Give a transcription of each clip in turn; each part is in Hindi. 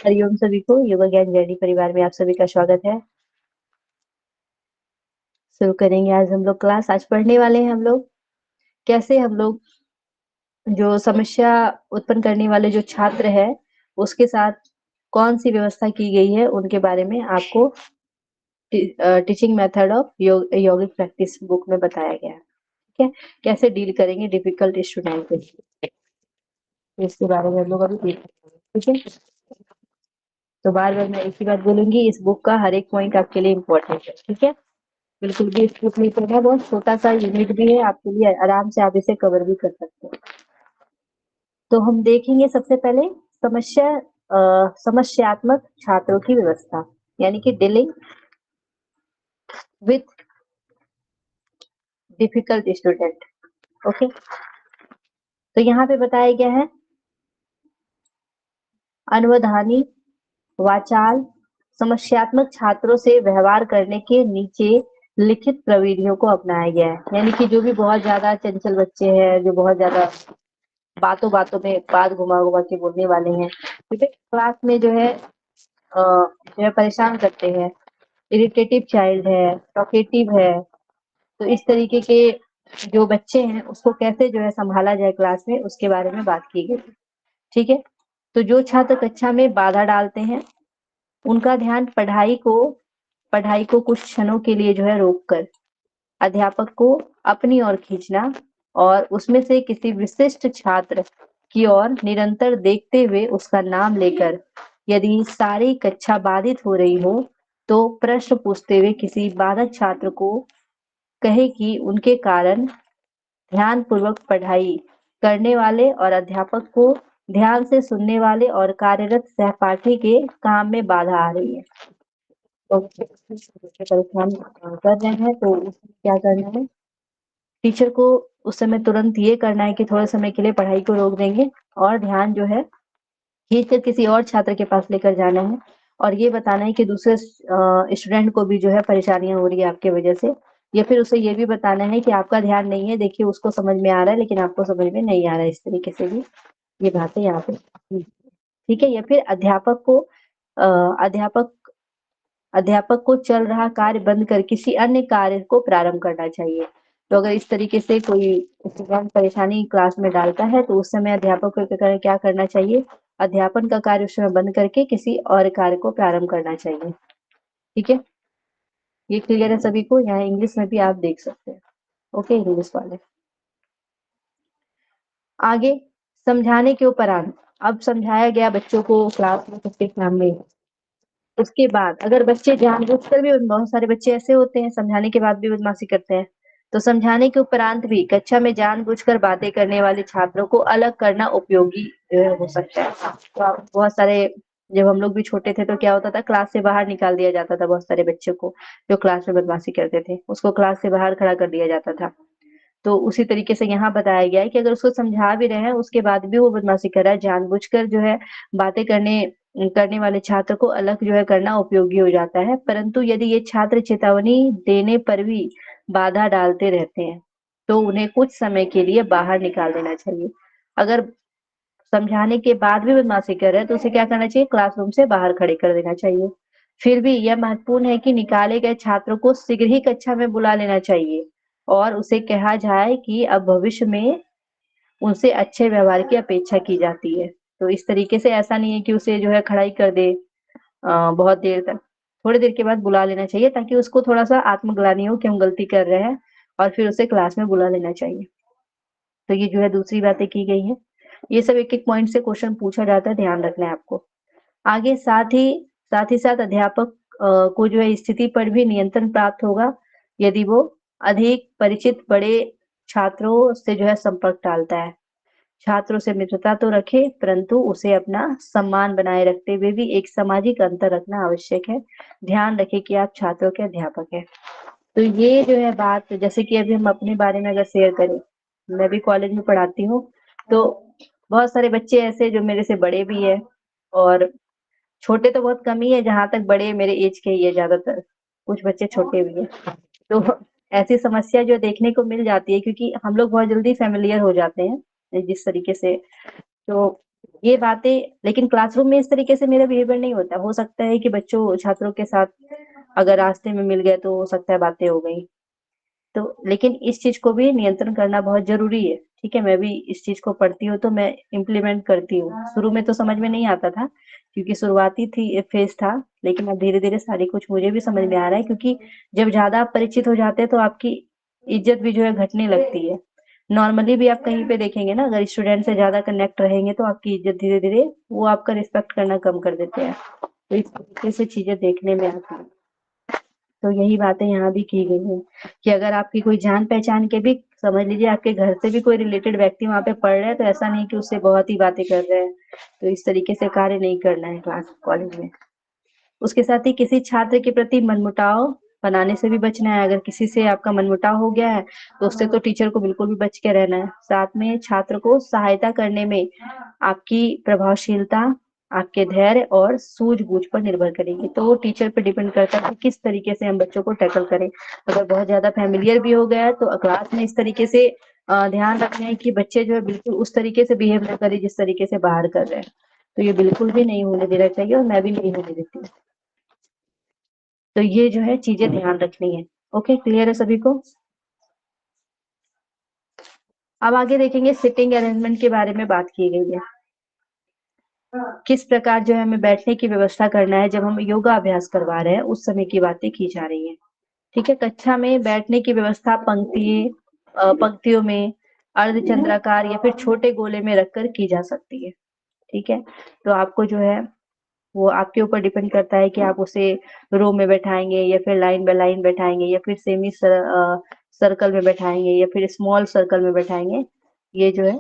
हरिओम सभी को, योगा ज्ञान जर्नी परिवार में आप सभी का स्वागत है। शुरू करेंगे आज हम लोग क्लास। आज पढ़ने वाले हैं हम लोग कैसे हम लोग जो समस्या उत्पन्न करने वाले जो छात्र है उसके साथ कौन सी व्यवस्था की गई है उनके बारे में आपको teaching method of yogic practice book में बताया गया है। ठीक है, कैसे डील करेंगे डिफिकल्ट स्टूडेंट के, इसके बारे में हम लोग अभी देखेंगे। ठीक है, तो बार बार मैं एक ही बात बोलूंगी, इस बुक का हर एक पॉइंट आपके लिए इम्पोर्टेंट है। ठीक है, बिल्कुल भी स्किप नहीं करना, बहुत छोटा सा यूनिट भी है आपके लिए, आराम से आप इसे कवर भी कर सकते हैं। तो हम देखेंगे सबसे पहले समस्यात्मक छात्रों की व्यवस्था, यानी कि dealing with difficult student. Okay, तो यहाँ पे बताया गया है अनवधानी वाचाल समस्यात्मक छात्रों से व्यवहार करने के नीचे लिखित प्रविधियों को अपनाया गया है। यानी कि जो भी बहुत ज्यादा चंचल बच्चे हैं, जो बहुत ज्यादा बातों बातों में बात घुमा घुमा के बोलने वाले हैं, ठीक है, क्लास में जो है परेशान करते हैं, इरिटेटिव चाइल्ड है, टॉकेटिव है, तो इस तरीके के जो बच्चे हैं उसको कैसे जो है संभाला जाए क्लास में, उसके बारे में बात की गई। ठीक है, तो जो छात्र कक्षा में बाधा डालते हैं उनका ध्यान पढ़ाई को कुछ क्षणों के लिए जो है रोककर अध्यापक को अपनी ओर खींचना और उसमें से किसी विशिष्ट छात्र की ओर निरंतर देखते हुए उसका नाम लेकर, यदि सारी कक्षा बाधित हो रही हो तो प्रश्न पूछते हुए किसी बाधक छात्र को कहे कि उनके कारण ध्यानपूर्वक पढ़ाई करने वाले और अध्यापक को ध्यान से सुनने वाले और कार्यरत सहपाठी के काम में बाधा आ रही है। तो परेशान कर रहे हैं तो क्या करना है, टीचर को उस समय तुरंत ये करना है कि थोड़े समय के लिए पढ़ाई को रोक देंगे और ध्यान जो है खींच कर किसी और छात्र के पास लेकर जाना है और ये बताना है कि दूसरे स्टूडेंट को भी जो है परेशानियां हो रही है आपके वजह से, या फिर उसे ये भी बताना है कि आपका ध्यान नहीं है, देखिए उसको समझ में आ रहा है लेकिन आपको समझ में नहीं आ रहा है। इस तरीके से भी ये बातें यहाँ पे, ठीक है। या फिर अध्यापक अध्यापक को चल रहा कार्य बंद कर किसी अन्य कार्य को प्रारंभ करना चाहिए। तो अगर इस तरीके से कोई स्टूडेंट परेशानी क्लास में डालता है तो उस समय अध्यापक को क्या करना चाहिए, अध्यापन का कार्य उस समय बंद करके किसी और कार्य को प्रारंभ करना चाहिए। ठीक है, ये क्लियर है सभी को? यहाँ इंग्लिश में भी आप देख सकते हैं। ओके, इंग्लिश वाले आगे समझाने के उपरांत, अब समझाया गया बच्चों को क्लास में सबके सामने, उसके बाद अगर बच्चे जानबूझकर भी, बहुत सारे बच्चे ऐसे होते हैं समझाने के बाद भी बदमाशी करते हैं, तो समझाने के उपरांत भी कक्षा में जानबूझकर बातें करने वाले छात्रों को अलग करना उपयोगी हो सकता है। तो बहुत सारे, जब हम लोग भी छोटे थे तो क्या होता था, क्लास से बाहर निकाल दिया जाता था बहुत सारे बच्चों को, जो क्लास में बदमाशी करते थे उसको क्लास से बाहर खड़ा कर दिया जाता था। तो उसी तरीके से यहाँ बताया गया है कि अगर उसको समझा भी रहे हैं उसके बाद भी वो बदमाशी कर रहा है, जानबूझकर जो है बातें करने करने वाले छात्र को अलग जो है करना उपयोगी हो जाता है। परंतु यदि ये छात्र चेतावनी देने पर भी बाधा डालते रहते हैं तो उन्हें कुछ समय के लिए बाहर निकाल देना चाहिए। अगर समझाने के बाद भी बदमाशी कर रहे हैं तो उसे क्या करना चाहिए, क्लासरूम से बाहर खड़े कर देना चाहिए। फिर भी यह महत्वपूर्ण है कि निकाले गए छात्रों को शीघ्र ही कक्षा में बुला लेना चाहिए और उसे कहा जाए कि अब भविष्य में उनसे अच्छे व्यवहार की अपेक्षा की जाती है। तो इस तरीके से ऐसा नहीं है कि उसे जो है खड़ा ही कर दे बहुत देर तक, थोड़ी देर के बाद बुला लेना चाहिए ताकि उसको थोड़ा सा आत्मग्लानि हो कि हम गलती कर रहे हैं, और फिर उसे क्लास में बुला लेना चाहिए। तो ये जो है दूसरी बातें की गई है। ये सब एक एक पॉइंट से क्वेश्चन पूछा जाता है, ध्यान रखना है आपको। आगे साथ ही साथ अध्यापक को जो है स्थिति पर भी नियंत्रण प्राप्त होगा यदि वो अधिक परिचित बड़े छात्रों से जो है संपर्क टालता है। छात्रों से मित्रता तो रखे परंतु उसे अपना सम्मान बनाए रखते हुए भी एक सामाजिक अंतर रखना आवश्यक है। ध्यान रखें कि आप छात्रों के अध्यापक हैं। तो ये जो है बात, जैसे कि अभी हम अपने बारे में अगर शेयर करें, मैं भी कॉलेज में पढ़ाती हूँ, तो बहुत सारे बच्चे ऐसे जो मेरे से बड़े भी है और छोटे तो बहुत कम ही है, जहां तक बड़े मेरे एज के ही है ज्यादातर, कुछ बच्चे छोटे भी हैं। तो ऐसी समस्या जो देखने को मिल जाती है क्योंकि हम लोग बहुत जल्दी फेमिलियर हो जाते हैं जिस तरीके से, तो ये बातें, लेकिन क्लासरूम में इस तरीके से मेरा बिहेवियर नहीं होता। हो सकता है कि बच्चों छात्रों के साथ अगर रास्ते में मिल गए तो हो सकता है बातें हो गई। तो लेकिन इस चीज़ को भी नियंत्रण करना बहुत ज़रूरी है, ठीक है? मैं भी इस चीज़ को पढ़ती हूँ तो मैं इम्प्लीमेंट करती हूँ। शुरू में तो समझ में नहीं आता था, क्योंकि शुरुआती थी फ़ेज़ था, लेकिन अब धीरे-धीरे सारी कुछ मुझे भी समझ में आ रहा है, क्योंकि जब ज़्यादा आप परिचित हो जाते हैं तो आपकी इज़्ज़त भी जो है घटने लगती है। नॉर्मली भी आप कहीं पे देखेंगे ना, अगर स्टूडेंट से ज़्यादा कनेक्ट रहेंगे तो आपकी इज़्ज़त धीरे-धीरे वो आपका रिस्पेक्ट करना कम कर देते हैं। तो इस तरीके से चीज़ें देखने में आती हैं। तो यही बातें यहाँ भी की गई हैं कि अगर आपकी कोई जान-पहचान के भी, समझ लीजिए आपके घर से भी कोई रिलेटेड व्यक्ति वहाँ पे पढ़ रहे हैं, तो ऐसा नहीं कि उससे बहुत ही बातें कर रहे हैं। तो इस तरीके से कार्य नहीं करना है क्लास कॉलेज में। उसके साथ ही किसी छात्र के प्रति मनमुटाव बनाने से भी बचना है। अगर किसी से आपका मनमुटाव हो गया है, तो उससे तो टीचर को बिल्कुल भी बच के रहना है। साथ में छात्र को सहायता करने में आपकी प्रभावशीलता, आपके धैर्य और सूझबूझ पर निर्भर करेगी। तो वो टीचर पे डिपेंड करता है कि किस तरीके से हम बच्चों को टैकल करें। अगर बहुत ज़्यादा फ़ैमिलियर भी हो गया है, तो क्लास में इस तरीके से ध्यान रखना है कि बच्चे जो है बिल्कुल उस तरीके से बिहेव ना करें जिस तरीके से बाहर कर रहे हैं। तो ये बिल्कुल भी नहीं होने देना चाहिए और मैं भी नहीं होने देती हूँ। तो ये जो है चीज़ें ध्यान रखनी है। ओके, क्लियर है सभी को? अब आगे देखेंगे सिटिंग अरेंजमेंट के बारे में बात की गई है। किस प्रकार जो है हमें बैठने की व्यवस्था करना है जब हम योगा अभ्यास करवा रहे हैं, उस समय की बातें की जा रही हैं। ठीक है, कक्षा में बैठने की व्यवस्था पंक्तियों में, अर्धचंद्राकार या फिर छोटे गोले में रखकर की जा सकती है। ठीक है, तो आपको जो है वो आपके ऊपर डिपेंड करता है कि आप उसे रो में बैठाएँगे या फिर लाइन बाय लाइन बैठाएँगे या फिर सर्कल में बैठाएँगे या फिर स्मॉल सर्कल में बैठाएँगे। ये जो है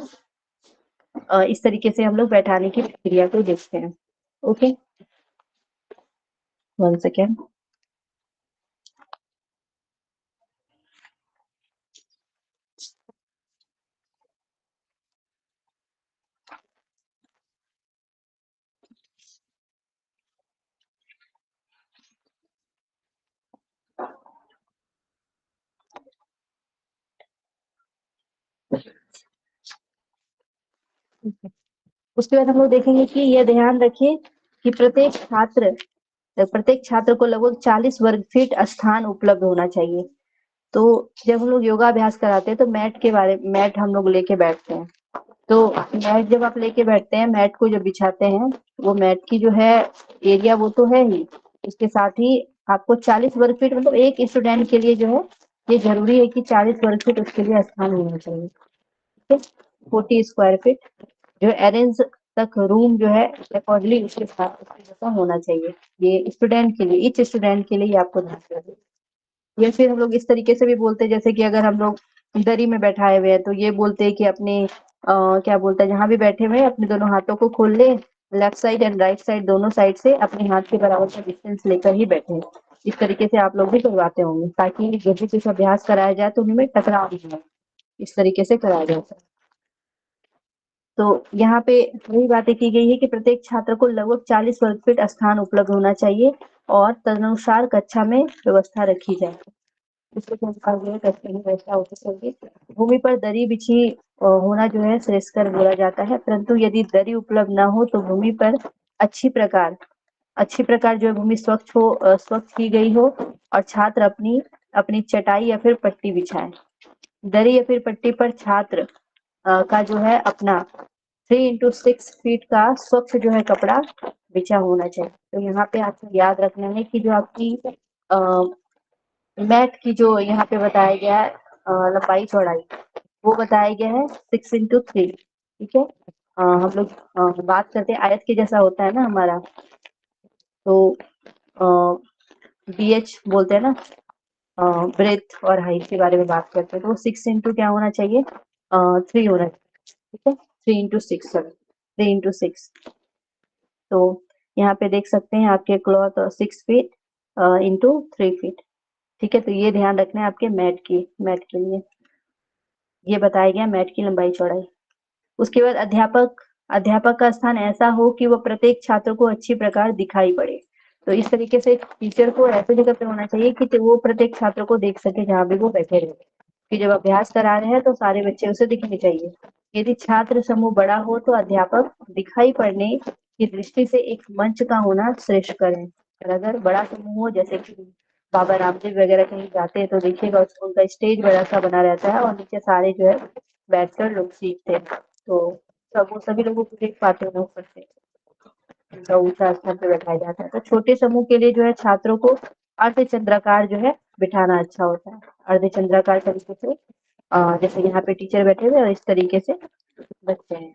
इस तरीके से हम लोग बैठाने की प्रक्रिया को देखते हैं। Okay, 1 second. उसके बाद हम लोग देखेंगे कि यह ध्यान रखें कि प्रत्येक छात्र को लगभग 40 वर्ग फीट स्थान उपलब्ध होना चाहिए। तो जब हम लोग योगाभ्यास कराते हैं तो मैट हम लोग लेके बैठते हैं। तो मैट जब आप लेके बैठते हैं, मैट को जब बिछाते हैं, वो मैट की जो है एरिया वो तो है ही, इसके साथ ही आपको 40 वर्ग फीट, मतलब एक स्टूडेंट के लिए जो है ये ज़रूरी है कि 40 वर्ग फीट उसके लिए स्थान होना चाहिए। ठीक है? 40 स्क्वायर फीट जो अरेंज तक रूम जो है अकॉर्डिंगली उसके साथ उसके जैसा होना चाहिए। ये स्टूडेंट के लिए, ईच स्टूडेंट के लिए ये आपको ध्यान रखना है। या फिर हम लोग इस तरीके से भी बोलते हैं, जैसे कि अगर हम लोग दरी में बैठाए हुए हैं तो ये बोलते हैं कि अपने क्या बोलते हैं, जहाँ भी बैठे हुए हैं अपने दोनों हाथों को खोल ले, left side and right side दोनों साइड से अपने हाथ के बराबर का डिस्टेंस लेकर ही बैठे। इस तरीके से आप लोग भी करवाते होंगे, ताकि जब भी कुछ अभ्यास कराया जाए तो उनमें टकराव नहीं हो। इस तरीके से कराया जाता है। तो यहाँ पे वही बातें की गई है कि प्रत्येक छात्र को लगभग 40 वर्ग फीट स्थान उपलब्ध होना चाहिए और तदनुसार कक्षा में व्यवस्था रखी जाए। इसके अनुसार जो है कक्षा में व्यवस्था होनी चाहिए। भूमि पर दरी बिछी होना जो है श्रेयस्कर बोला जाता है, परंतु यदि दरी उपलब्ध ना हो तो भूमि पर अच्छी प्रकार अच्छी प्रकार जो है भूमि स्वच्छ की गई हो और छात्र अपनी अपनी चटाई या फिर पट्टी बिछाए। दरी या फिर पट्टी पर छात्र का जो है अपना 3x6 फीट का स्वच्छ जो है कपड़ा बिछा होना चाहिए। तो यहाँ पे आपको याद रखना है कि जो आपकी मैट की जो यहाँ पे बताया गया है लंबाई चौड़ाई, वो बताया गया है 6x3। ठीक है, हम लोग बात करते हैं आयत के जैसा होता है ना हमारा, तो BH बोलते हैं ना, ब्रेथ और हाइट के बारे में बात करते हैं, तो 6 इंटू क्या होना चाहिए, 3 होना चाहिए। ठीक है, 3x6, सॉरी 3x6। तो यहाँ पे देख सकते हैं आपके क्लॉथ 6 फीट इंटू 3 फीट। ठीक है, तो ये ध्यान रखना है आपके मैट के लिए ये बताया गया मैट की लंबाई चौड़ाई। उसके बाद अध्यापक का स्थान ऐसा हो कि वो प्रत्येक छात्र को अच्छी प्रकार दिखाई पड़े। तो इस तरीके से टीचर को ऐसी जगह पे होना चाहिए कि वो प्रत्येक छात्र को देख सके जहाँ भी वो बैठे रहे, कि जब अभ्यास करा रहे हैं तो सारे बच्चे उसे दिखने चाहिए। यदि छात्र समूह बड़ा हो तो अध्यापक दिखाई पड़ने की दृष्टि से एक मंच का होना श्रेयस्कर है। और अगर बड़ा समूह हो, जैसे कि बाबा रामदेव वगैरह कहीं जाते हैं तो देखिएगा उनका स्टेज बड़ा सा बना रहता है और नीचे सारे जो है बैठकर लोग सीखते हैं, तो सब वो सभी लोगों को देख पाते हैं ऊपर से, उनका ऊंचा स्थान पे बैठाया जाता है। तो छोटे समूह के लिए जो है छात्रों को अर्धचंद्राकार जो है बिठाना अच्छा होता है। अर्धचंद्राकार तरीके से जैसे यहाँ पे टीचर बैठे हुए और इस तरीके से बच्चे हैं,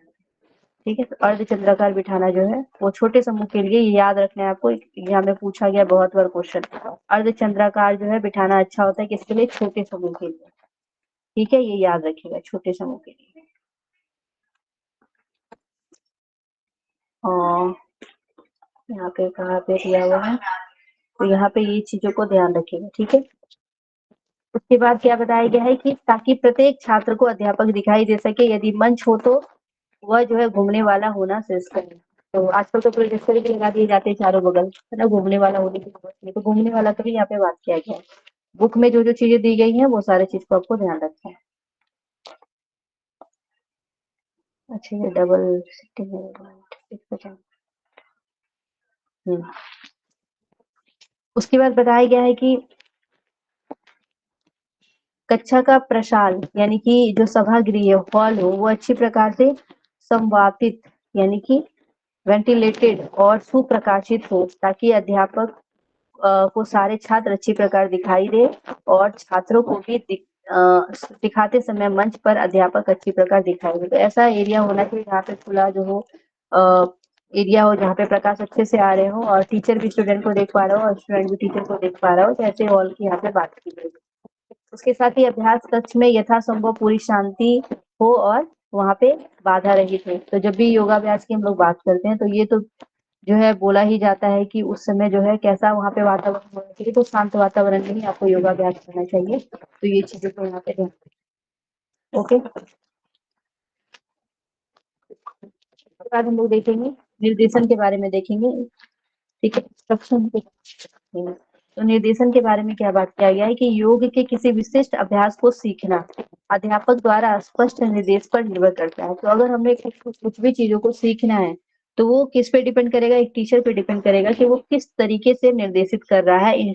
ठीक है। तो अर्धचंद्राकार बिठाना जो है वो छोटे समूह के लिए, ये याद रखना है आपको, यहाँ में पूछा गया बहुत बार क्वेश्चन। अर्धचंद्राकार जो है बिठाना अच्छा होता है किसके लिए? छोटे समूह के लिए, ठीक है, ये याद रखिएगा छोटे समूह के लिए। और यहाँ पे कहाँ पे दिया हुआ है, तो यहाँ पे ये चीजों को ध्यान रखिएगा, ठीक है। उसके बाद क्या बताया गया है कि ताकि प्रत्येक छात्र को अध्यापक दिखाई दे सके, यदि मंच हो तो वह जो है घूमने वाला होना श्रेष्ठ है। तो आजकल तो प्रोजेक्टर भी लगा दिए जाते हैं चारों बगल, है ना, घूमने वाला होने की जरूरत नहीं, तो घूमने वाला का भी यहाँ पे बात किया गया है। बुक में जो जो चीजें दी गई हैं वो सारे चीज को आपको ध्यान रखना है। अच्छा, ये डबल सिटिंग। उसके बाद बताया गया है कि कक्षा का प्रशाल यानी कि जो सभागृह हॉल हो वो अच्छी प्रकार से संवातित यानी कि वेंटिलेटेड और सुप्रकाशित हो, ताकि अध्यापक को सारे छात्र अच्छी प्रकार दिखाई दे और छात्रों को भी दिखाते समय मंच पर अध्यापक अच्छी प्रकार दिखाई दे। तो ऐसा एरिया होना चाहिए जहाँ पे खुला जो हो एरिया हो, जहाँ पे प्रकाश अच्छे से आ रहे हो और टीचर भी स्टूडेंट को देख पा रहा हो और स्टूडेंट भी टीचर को देख पा रहा हो, तो ऐसे हॉल की यहाँ पे बात की गई। उसके साथ ही अभ्यास कक्ष में यथासंभव पूरी शांति हो और वहाँ पे बाधा रहित हो। तो जब भी योगाभ्यास की हम लोग बात करते हैं तो ये तो जो है बोला ही जाता है कि उस समय जो है कैसा वहाँ पे वातावरण होना चाहिए, तो शांत वातावरण में ही आपको योगाभ्यास करना चाहिए। तो ये चीजें तो यहाँ पे ध्यान, ओके। उसके बाद हम लोग देखेंगे निर्देशन के बारे में देखेंगे, ठीक है, इंस्ट्रक्शन के। तो निर्देशन के बारे में क्या बात किया गया है कि योग के किसी विशिष्ट अभ्यास को सीखना अध्यापक द्वारा स्पष्ट निर्देश पर निर्भर करता है। तो अगर हमें कुछ भी चीजों को सीखना है तो वो किस पे डिपेंड करेगा? एक टीचर पे डिपेंड करेगा कि वो किस तरीके से निर्देशित कर रहा है,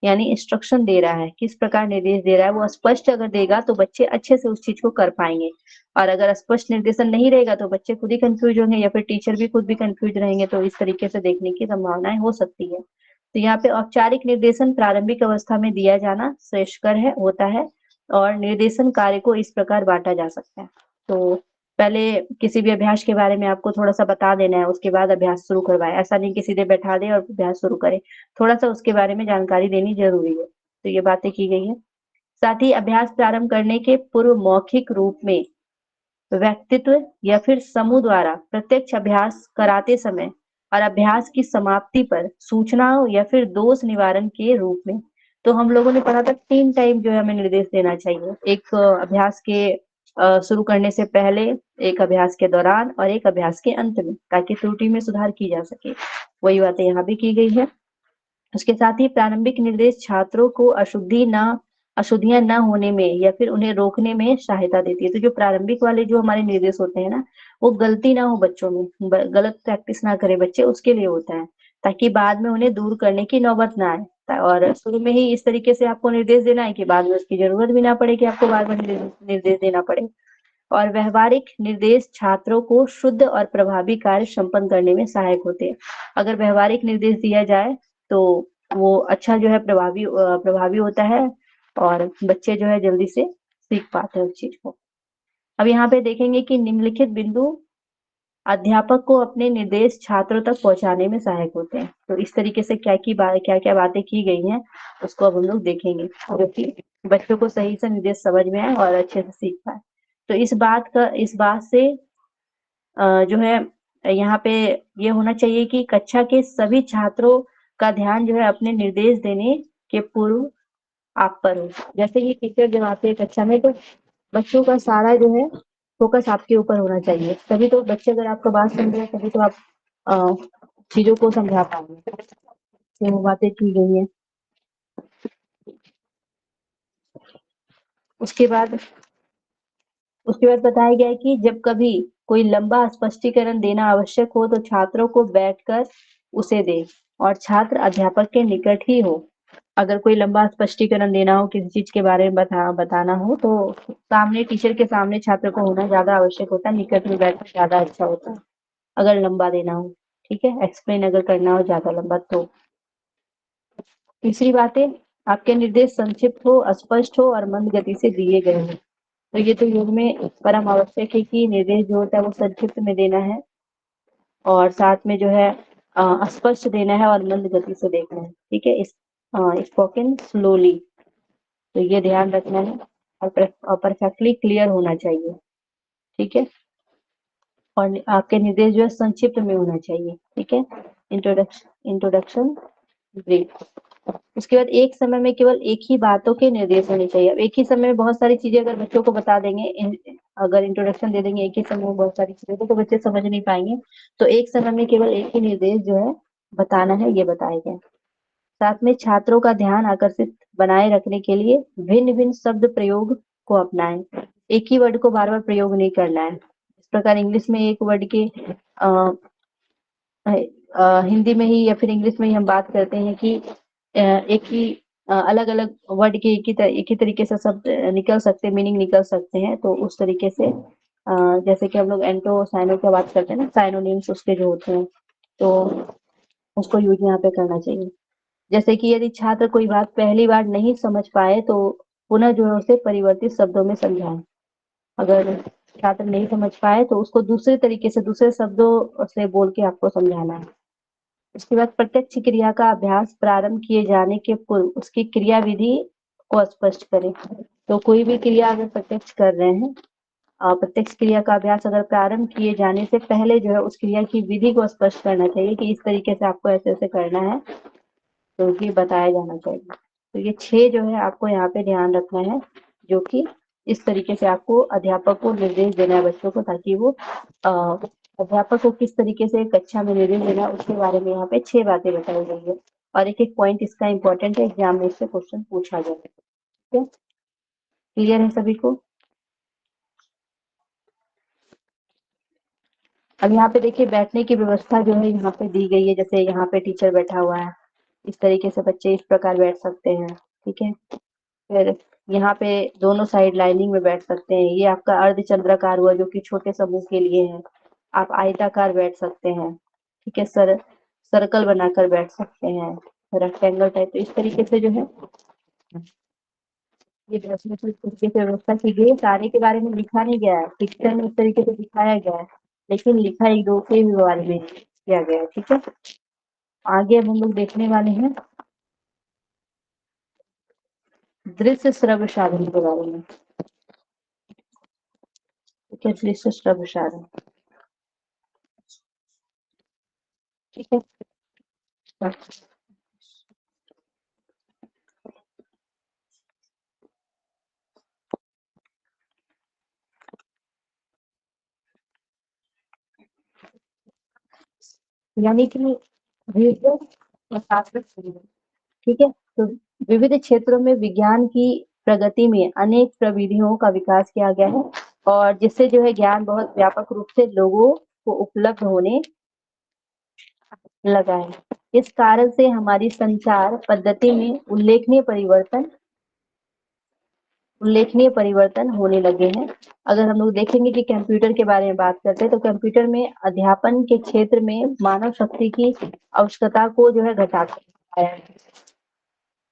यानी इंस्ट्रक्शन दे रहा है, किस प्रकार निर्देश दे रहा है। वो स्पष्ट अगर देगा तो बच्चे अच्छे से उस चीज को कर पाएंगे, और अगर स्पष्ट निर्देशन नहीं रहेगा तो बच्चे खुद ही कंफ्यूज होंगे या फिर टीचर भी खुद भी कंफ्यूज रहेंगे। तो इस तरीके से देखने की संभावनाएं हो सकती है। तो यहाँ पे औपचारिक निर्देशन प्रारंभिक अवस्था में दिया जाना श्रेयस्कर है होता है, और निर्देशन कार्य को इस प्रकार बांटा जा सकता है। तो पहले किसी भी अभ्यास के बारे में आपको थोड़ा सा बता देना है, उसके बाद अभ्यास शुरू करवाए। ऐसा नहीं कि सीधे बैठा दे और अभ्यास शुरू करे, थोड़ा सा उसके बारे में जानकारी देनी जरूरी है। तो ये बातें की गई है। साथ ही अभ्यास प्रारंभ करने के पूर्व मौखिक रूप में व्यक्तित्व या फिर समूह द्वारा प्रत्यक्ष अभ्यास कराते समय और अभ्यास की समाप्ति पर सूचनाओं या फिर दोष निवारण के रूप में। तो हम लोगों ने पढ़ा था 3 टाइम जो है हमें निर्देश देना चाहिए, एक अभ्यास के शुरू करने से पहले, एक अभ्यास के दौरान और एक अभ्यास के अंत में, ताकि त्रुटि में सुधार की जा सके। वही बातें यहाँ भी की गई है। उसके साथ ही प्रारंभिक निर्देश छात्रों को अशुद्धियां न होने में या फिर उन्हें रोकने में सहायता देती है। तो जो प्रारंभिक वाले जो हमारे निर्देश होते हैं ना, वो गलती ना हो बच्चों में, गलत प्रैक्टिस ना करे बच्चे, उसके लिए होता है, ताकि बाद में उन्हें दूर करने की नौबत ना आए। और शुरू में ही इस तरीके से आपको निर्देश देना है कि बाद में उसकी जरूरत भी ना पड़े कि आपको बार बार निर्देश देना पड़े। और व्यवहारिक निर्देश छात्रों को शुद्ध और प्रभावी कार्य संपन्न करने में सहायक होते हैं। अगर व्यवहारिक निर्देश दिया जाए तो वो अच्छा जो है प्रभावी होता है, और बच्चे जो है जल्दी से सीख पाते हैं उस चीज को। अब यहाँ पे देखेंगे कि निम्नलिखित बिंदु अध्यापक को अपने निर्देश छात्रों तक पहुंचाने में सहायक होते हैं। तो इस तरीके से क्या क्या बातें की गई हैं उसको अब हम लोग देखेंगे, जो कि बच्चों को सही से निर्देश समझ में आए और अच्छे से सीख पाए। तो इस बात से जो है यहाँ पे ये होना चाहिए कि कक्षा के सभी छात्रों का ध्यान जो है अपने निर्देश देने के पूर्व आप पर हो। जैसे ही टीचर जब आते हैं कक्षा में, तो बच्चों का सारा जो है फोकस आपके ऊपर होना चाहिए, तभी तो बच्चे अगर आपका बात सुन रहे हैं तभी तो आप अ, चीजों को समझा पाएंगे। तो वो बातें की गई है। उसके बाद उसके बाद बताया गया है कि जब कभी कोई लंबा स्पष्टीकरण देना आवश्यक हो तो छात्रों को बैठकर उसे दे और छात्र अध्यापक के निकट ही हो। अगर कोई लंबा स्पष्टीकरण देना हो, किसी चीज के बारे में बताना हो तो सामने, टीचर के सामने छात्र को होना ज्यादा आवश्यक होता है, निकट में बैठना ज्यादा अच्छा होता है अगर लंबा देना हो। ठीक है, एक्सप्लेन अगर करना हो ज्यादा लंबा तो। तीसरी बात है, आपके निर्देश संक्षिप्त हो, स्पष्ट हो और मंद गति से दिए गए हो। तो ये तो योग में परम आवश्यक है कि निर्देश जो होता है वो संक्षिप्त में देना है और साथ में जो है स्पष्ट देना है और मंद गति से देखना है। ठीक है, स्पोकन स्लोली, तो ये ध्यान रखना है और परफेक्टली क्लियर होना चाहिए। ठीक है, और आपके निर्देश जो है संक्षिप्त में होना चाहिए। ठीक है, इंट्रोडक्शन ब्रीफ। उसके बाद एक समय में केवल एक ही बातों के निर्देश होने चाहिए। अब एक ही समय में बहुत सारी चीजें अगर बच्चों को बता देंगे, अगर इंट्रोडक्शन दे देंगे एक ही समय में बहुत सारी चीजें तो बच्चे समझ नहीं पाएंगे। तो एक समय में केवल एक ही निर्देश जो है बताना है, ये बताए गए। साथ में छात्रों का ध्यान आकर्षित बनाए रखने के लिए भिन्न भिन्न शब्द प्रयोग को अपनाएं। एक ही वर्ड को बार बार प्रयोग नहीं करना है। इस प्रकार इंग्लिश में एक वर्ड के हिंदी में ही या फिर इंग्लिश में ही हम बात करते हैं कि एक ही अलग अलग वर्ड के एक ही तरीके से शब्द निकल सकते, मीनिंग निकल सकते हैं। तो उस तरीके से जैसे कि हम लोग एंटो साइनो की बात करते हैं ना, साइनोनिम्स उसके जो होते हैं, तो उसको यूज यहाँ पे करना चाहिए। जैसे कि यदि छात्र कोई बात पहली बार नहीं समझ पाए तो पुनः जो है उसे परिवर्तित शब्दों में समझाएं। अगर छात्र नहीं समझ पाए तो उसको दूसरे तरीके से, दूसरे शब्दों से बोल के आपको समझाना है। उसके बाद प्रत्यक्ष क्रिया का अभ्यास प्रारंभ किए जाने के पूर्व उसकी क्रिया विधि को स्पष्ट करें। तो कोई भी क्रिया अगर प्रत्यक्ष कर रहे हैं, प्रत्यक्ष क्रिया का अभ्यास अगर प्रारंभ किए जाने से पहले जो है उस क्रिया की विधि को स्पष्ट करना चाहिए कि इस तरीके से आपको ऐसे ऐसे करना है, तो ये बताया जाना चाहिए। तो ये 6 जो है आपको यहाँ पे ध्यान रखना है, जो कि इस तरीके से आपको अध्यापक को निर्देश देना है बच्चों को, ताकि वो अध्यापक को किस तरीके से कक्षा में निर्देश देना है उसके बारे में यहाँ पे 6 बातें बताई गई है। और एक एक पॉइंट इसका इम्पोर्टेंट है, एग्जाम में इससे क्वेश्चन पूछा जाए। ठीक है, क्लियर है सभी को? अब यहाँ पे देखिए बैठने की व्यवस्था जो है यहाँ पे दी गई है। जैसे यहाँ पे टीचर बैठा हुआ है, इस तरीके से बच्चे इस प्रकार बैठ सकते हैं। ठीक है, फिर यहाँ पे दोनों साइड लाइनिंग में बैठ सकते हैं। ये आपका अर्धचंद्राकार हुआ जो कि छोटे समूह के लिए है। आप आयताकार बैठ सकते हैं। ठीक है, सर्कल बनाकर बैठ सकते हैं, रेक्टेंगल टाइप। तो इस तरीके से जो है ये बैठने की इस तरीके से व्यवस्था की गई है। सारे के बारे में लिखा नहीं गया है, पिक्चर में इस तरीके से दिखाया गया है, लेकिन लिखा एक दो के भी बारे में किया गया है। ठीक है, आगे अब हम लोग देखने वाले हैं दृश्य श्रव्य साधन के बारे में। ठीक है, दृश्य श्रव्य साधन। ठीक है, यानी कि विज्ञान और शास्त्र से। ठीक है, तो विविध क्षेत्रों में विज्ञान की प्रगति में अनेक प्रविधियों का विकास किया गया है और जिससे जो है ज्ञान बहुत व्यापक रूप से लोगों को उपलब्ध होने लगा है। इस कारण से हमारी संचार पद्धति में उल्लेखनीय परिवर्तन होने लगे हैं। अगर हम लोग देखेंगे कि कंप्यूटर के बारे में बात करते हैं तो कंप्यूटर में अध्यापन के क्षेत्र में मानव शक्ति की आवश्यकता को जो है घटा है।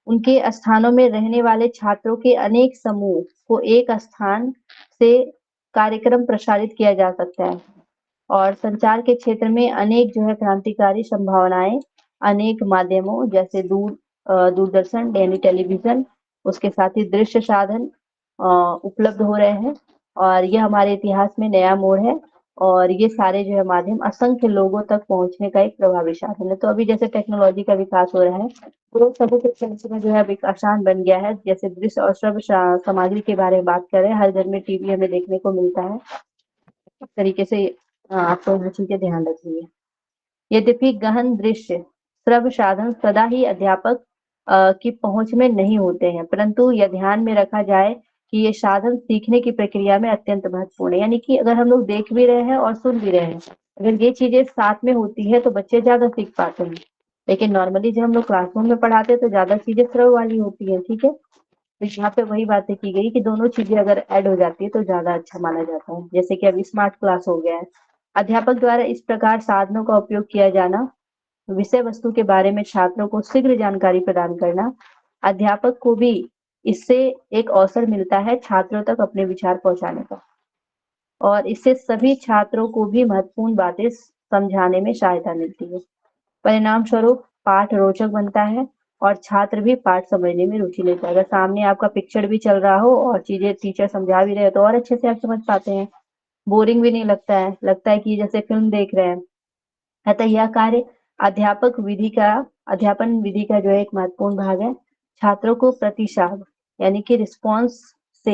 उनके स्थानों में रहने वाले छात्रों के अनेक समूह को एक स्थान से कार्यक्रम प्रसारित किया जा सकता है और संचार के क्षेत्र में अनेक जो है क्रांतिकारी संभावनाएं अनेक माध्यमों जैसे दूरदर्शन यानी टेलीविजन, उसके साथ ही दृश्य साधन उपलब्ध हो रहे हैं और ये हमारे इतिहास में नया मोड़ है। और ये सारे जो है माध्यम असंख्य लोगों तक पहुंचने का एक प्रभावी साधन है। तो अभी जैसे टेक्नोलॉजी का विकास हो रहा है तो सभी के सिलसिले में जो है अब एक आसान बन गया है। जैसे दृश्य और श्रव्य सामग्री के बारे में बात करें, हर घर में टीवी हमें देखने को मिलता है। इस तरीके से आपको हर चीजें ध्यान रखनी है। यद्यपि गहन दृश्य श्रव्य साधन सदा ही अध्यापक की पहुंच में नहीं होते हैं, परंतु यह ध्यान में रखा जाए कि ये साधन सीखने की प्रक्रिया में अत्यंत महत्वपूर्ण है। यानी कि अगर हम लोग देख भी रहे हैं और सुन भी रहे हैं, अगर ये चीजें साथ में होती है तो बच्चे ज्यादा सीख पाते हैं। लेकिन नॉर्मली जब हम लोग क्लासरूम में पढ़ाते हैं तो ज्यादा चीजें सरल वाली होती है, ठीक है। तो यहाँ पे वही बातें की गई कि दोनों चीजें अगर ऐड हो जाती है तो ज्यादा अच्छा माना जाता है। जैसे कि अभी स्मार्ट क्लास हो गया है, अध्यापक द्वारा इस प्रकार साधनों का उपयोग किया जाना, विषय वस्तु के बारे में छात्रों को शीघ्र जानकारी प्रदान करना, अध्यापक को भी इससे एक अवसर मिलता है छात्रों तक अपने विचार पहुंचाने का, और इससे सभी छात्रों को भी महत्वपूर्ण बातें समझाने में सहायता मिलती है। परिणाम स्वरूप पाठ रोचक बनता है और छात्र भी पाठ समझने में रुचि लेता है। अगर सामने आपका पिक्चर भी चल रहा हो और चीजें टीचर समझा भी रहे हो तो और अच्छे से आप समझ पाते हैं, बोरिंग भी नहीं लगता है, लगता है कि जैसे फिल्म देख रहे हैं। अतः यह कार्य अध्यापक विधि का अध्यापन विधि का जो है एक महत्वपूर्ण भाग है। छात्रों को प्रतिसाद यानी कि रिस्पॉन्स से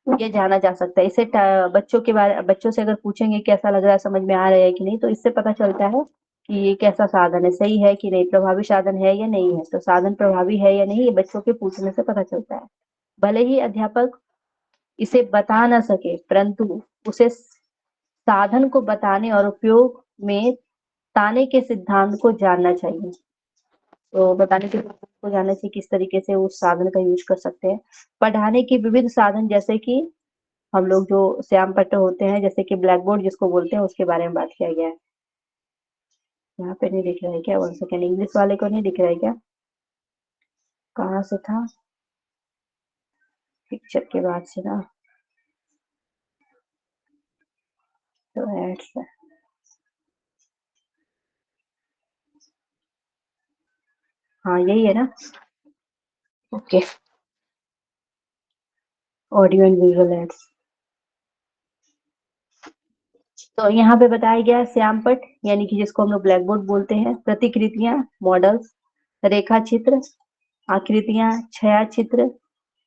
ये जाना जा सकता है। इसे बच्चों से अगर पूछेंगे कैसा लग रहा है, समझ में आ रहा है कि नहीं, तो इससे पता चलता है कि ये कैसा साधन है, सही है कि नहीं, प्रभावी साधन है या नहीं है। तो साधन प्रभावी है या नहीं ये बच्चों के पूछने से पता चलता है। भले ही अध्यापक इसे बता ना सके, परंतु उसे साधन को बताने और उपयोग में ताने के सिद्धांत को जानना चाहिए। तो बताने के सिद्धांत को जानना चाहिए, किस तरीके से उस साधन का यूज कर सकते हैं। पढ़ाने के विविध साधन, जैसे कि हम लोग जो श्याम पट्ट होते हैं, जैसे कि ब्लैक बोर्ड जिसको बोलते हैं, उसके बारे में बात किया गया है। यहाँ पे नहीं दिख रहा है क्या? 1 सेकेंड, इंग्लिश वाले को नहीं दिख रहा है क्या? कहाँ से था? पिक्चर के बाद से ना, तो एड्स है। हाँ यही है ना, okay. Audio and visual aids. तो यहाँ पे बताया गया है श्याम पट्ट, यानी कि जिसको हम लोग ब्लैक बोर्ड बोलते हैं, प्रतिकृतियां, मॉडल्स, रेखा चित्र, आकृतियां, छाया चित्र,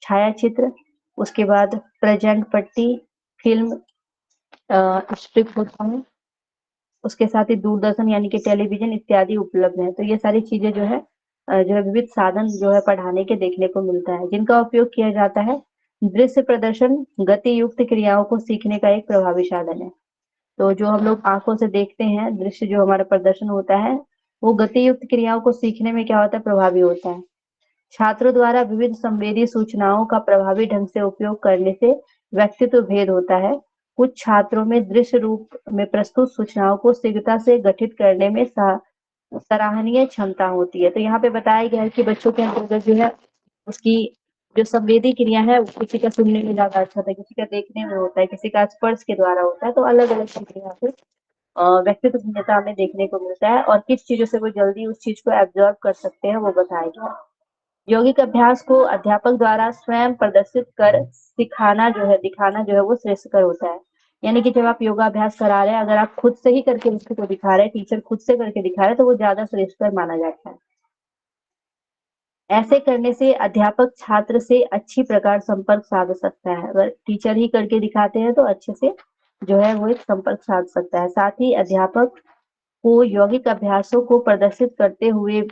छाया चित्र, उसके बाद प्रेजेंट पट्टी, फिल्म स्ट्रिप होता है, उसके साथ ही दूरदर्शन यानी कि टेलीविजन इत्यादि उपलब्ध है। तो ये सारी चीजें जो है विविध साधन जो है पढ़ाने के देखने को मिलता है, जिनका उपयोग किया जाता है। दृश्य प्रदर्शन गति युक्त क्रियाओं को सीखने का एक प्रभावी साधन है। तो जो हम लोग आंखों से देखते हैं, दृश्य जो हमारा प्रदर्शन होता है, वो गति युक्त क्रियाओं को सीखने में क्या होता है, प्रभावी होता है। छात्रों द्वारा विविध संवेदी सूचनाओं का प्रभावी ढंग से उपयोग करने से व्यक्तित्व भेद होता है। कुछ छात्रों में दृश्य रूप में प्रस्तुत सूचनाओं को शीघ्रता से गठित करने में सराहनीय क्षमता होती है। तो यहाँ पे बताया गया है कि बच्चों के अंतर्गत जो है उसकी जो संवेदी क्रिया है, किसी का सुनने में ज्यादा अच्छा होता है, किसी का देखने में होता है, किसी का स्पर्श के द्वारा होता है। तो अलग अलग चीजें यहाँ पे व्यक्तित्व भिन्नता हमें देखने को मिलता है, और किस चीजों से वो जल्दी उस चीज को एब्जॉर्ब कर सकते हैं वो बताया गया है। यौगिक अभ्यास को अध्यापक द्वारा स्वयं प्रदर्शित कर सिखाना जो है, दिखाना जो है वो श्रेष्ठकर होता है। यानी कि जब आप योगाभ्यास करा रहे हैं, अगर आप खुद से ही करके बच्चे को दिखा रहे हैं, टीचर खुद से करके दिखा रहे हैं, तो वो ज्यादा श्रेष्ठकर माना जाता है। ऐसे करने से अध्यापक छात्र से अच्छी प्रकार संपर्क साध सकता है। अगर टीचर ही करके दिखाते हैं तो अच्छे से जो है वो एक संपर्क साध सकता है। साथ ही अध्यापक को यौगिक अभ्यासों को प्रदर्शित करते हुए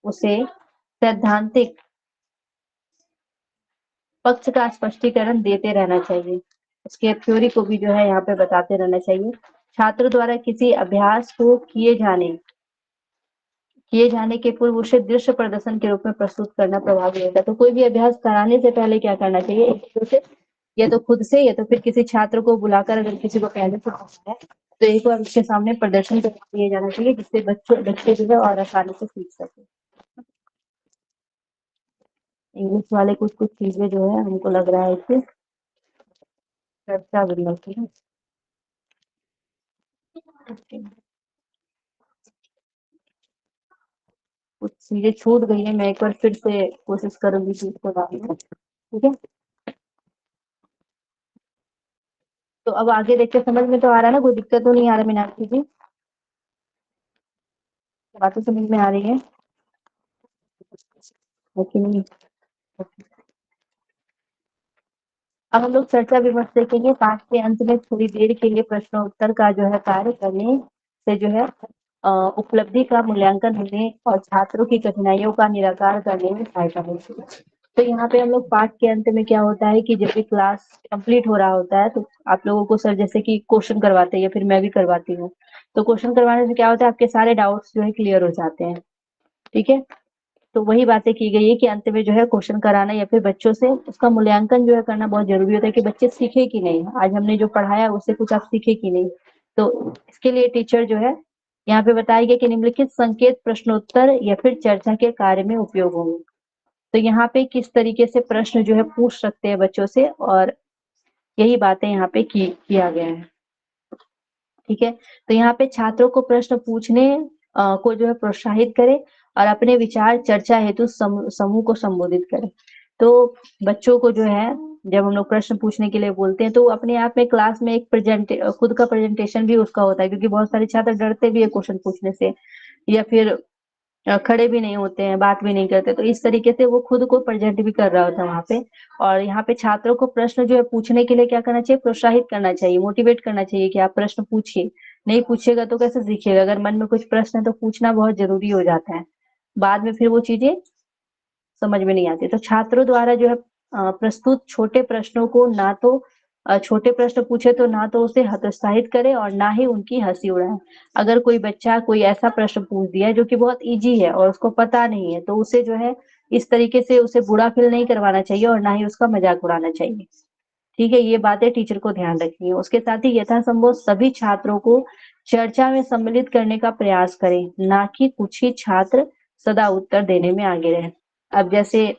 उसे सैद्धांतिक पक्ष का स्पष्टीकरण देते रहना चाहिए। उसके थ्योरी को भी जो है यहाँ पे बताते रहना चाहिए। छात्र द्वारा किसी अभ्यास को किए जाने के पूर्व उसे दृश्य प्रदर्शन के रूप में प्रस्तुत करना प्रभावी होता है। तो कोई भी अभ्यास कराने से पहले क्या करना चाहिए, एक तो से या तो खुद से या तो फिर किसी छात्र को बुलाकर, अगर किसी को पहले से आता है तो एक बार उसके सामने प्रदर्शन करवा दिया जाना चाहिए, जिससे बच्चे जो है और आसानी से सीख सके। इंग्लिश वाले कुछ कुछ चीजें जो है हमको लग रहा है इससे चर्चा विमर्श है। कुछ चीजें छूट गई है, मैं एक बार फिर से कोशिश करूंगी कि इसको डालूं, ठीक है। तो अब आगे देखते, समझ में तो आ रहा है ना, कोई दिक्कत तो नहीं आ रहा मीनाक्षी जी? बातें समझ में आ रही है कि नहीं? अब हम लोग चर्चा विमर्श देखेंगे। पाठ के अंत में थोड़ी देर के लिए प्रश्नोत्तर का जो है कार्य करने से जो है उपलब्धि का मूल्यांकन होने और छात्रों की कठिनाइयों का निराकरण करने में सहायता मिलती है। तो यहाँ पे हम लोग पाठ के अंत में क्या होता है कि जब भी क्लास कंप्लीट हो रहा होता है तो आप लोगों को सर जैसे कि क्वेश्चन करवाते हैं या फिर मैं भी करवाती हूँ, तो क्वेश्चन करवाने से क्या होता है आपके सारे डाउट्स जो है क्लियर हो जाते हैं। ठीक है, तो वही बातें की गई है कि अंत में जो है क्वेश्चन कराना या फिर बच्चों से उसका मूल्यांकन जो है करना बहुत जरूरी होता है कि बच्चे सीखे कि नहीं, आज हमने जो पढ़ाया उससे कुछ आप सीखे कि नहीं। तो इसके लिए टीचर जो है यहाँ पे बताया गया कि निम्नलिखित संकेत प्रश्नोत्तर या फिर चर्चा के कार्य में उपयोग होंगे। तो यहाँ पे किस तरीके से प्रश्न जो है पूछ सकते हैं बच्चों से, और यही बातें यहाँ पे किया गया है। ठीक है, तो यहाँ पे छात्रों को प्रश्न पूछने को जो है प्रोत्साहित करें और अपने विचार चर्चा हेतु समूह को संबोधित करें। तो बच्चों को जो है जब हम लोग प्रश्न पूछने के लिए बोलते हैं तो अपने आप में क्लास में एक खुद का प्रेजेंटेशन भी उसका होता है, क्योंकि बहुत सारे छात्र डरते भी है क्वेश्चन पूछने से या फिर खड़े भी नहीं होते हैं, बात भी नहीं करते, तो इस तरीके से वो खुद को प्रेजेंट भी कर रहा होता है वहाँ पे। और यहाँ पे छात्रों को प्रश्न जो है पूछने के लिए क्या करना चाहिए, प्रोत्साहित करना चाहिए, मोटिवेट करना चाहिए कि आप प्रश्न पूछिए, नहीं पूछिएगा तो कैसे सीखिएगा। अगर मन में कुछ प्रश्न है तो पूछना बहुत जरूरी हो जाता है, बाद में फिर वो चीजें समझ में नहीं आती। तो छात्रों द्वारा जो है प्रस्तुत छोटे प्रश्नों को ना तो छोटे प्रश्न पूछे तो ना तो उसे हतोत्साहित करे और ना ही उनकी हंसी उड़ाए। अगर कोई बच्चा कोई ऐसा प्रश्न पूछ दिया है जो कि बहुत इजी है और उसको पता नहीं है, तो उसे जो है इस तरीके से उसे बुरा फील नहीं करवाना चाहिए और ना ही उसका मजाक उड़ाना चाहिए। ठीक है, ये बातें टीचर को ध्यान रखनी है। उसके साथ ही यथासंभव सभी छात्रों को चर्चा में सम्मिलित करने का प्रयास करें, ना कि कुछ ही छात्र सदा उत्तर देने में आगे रहे। अब जैसे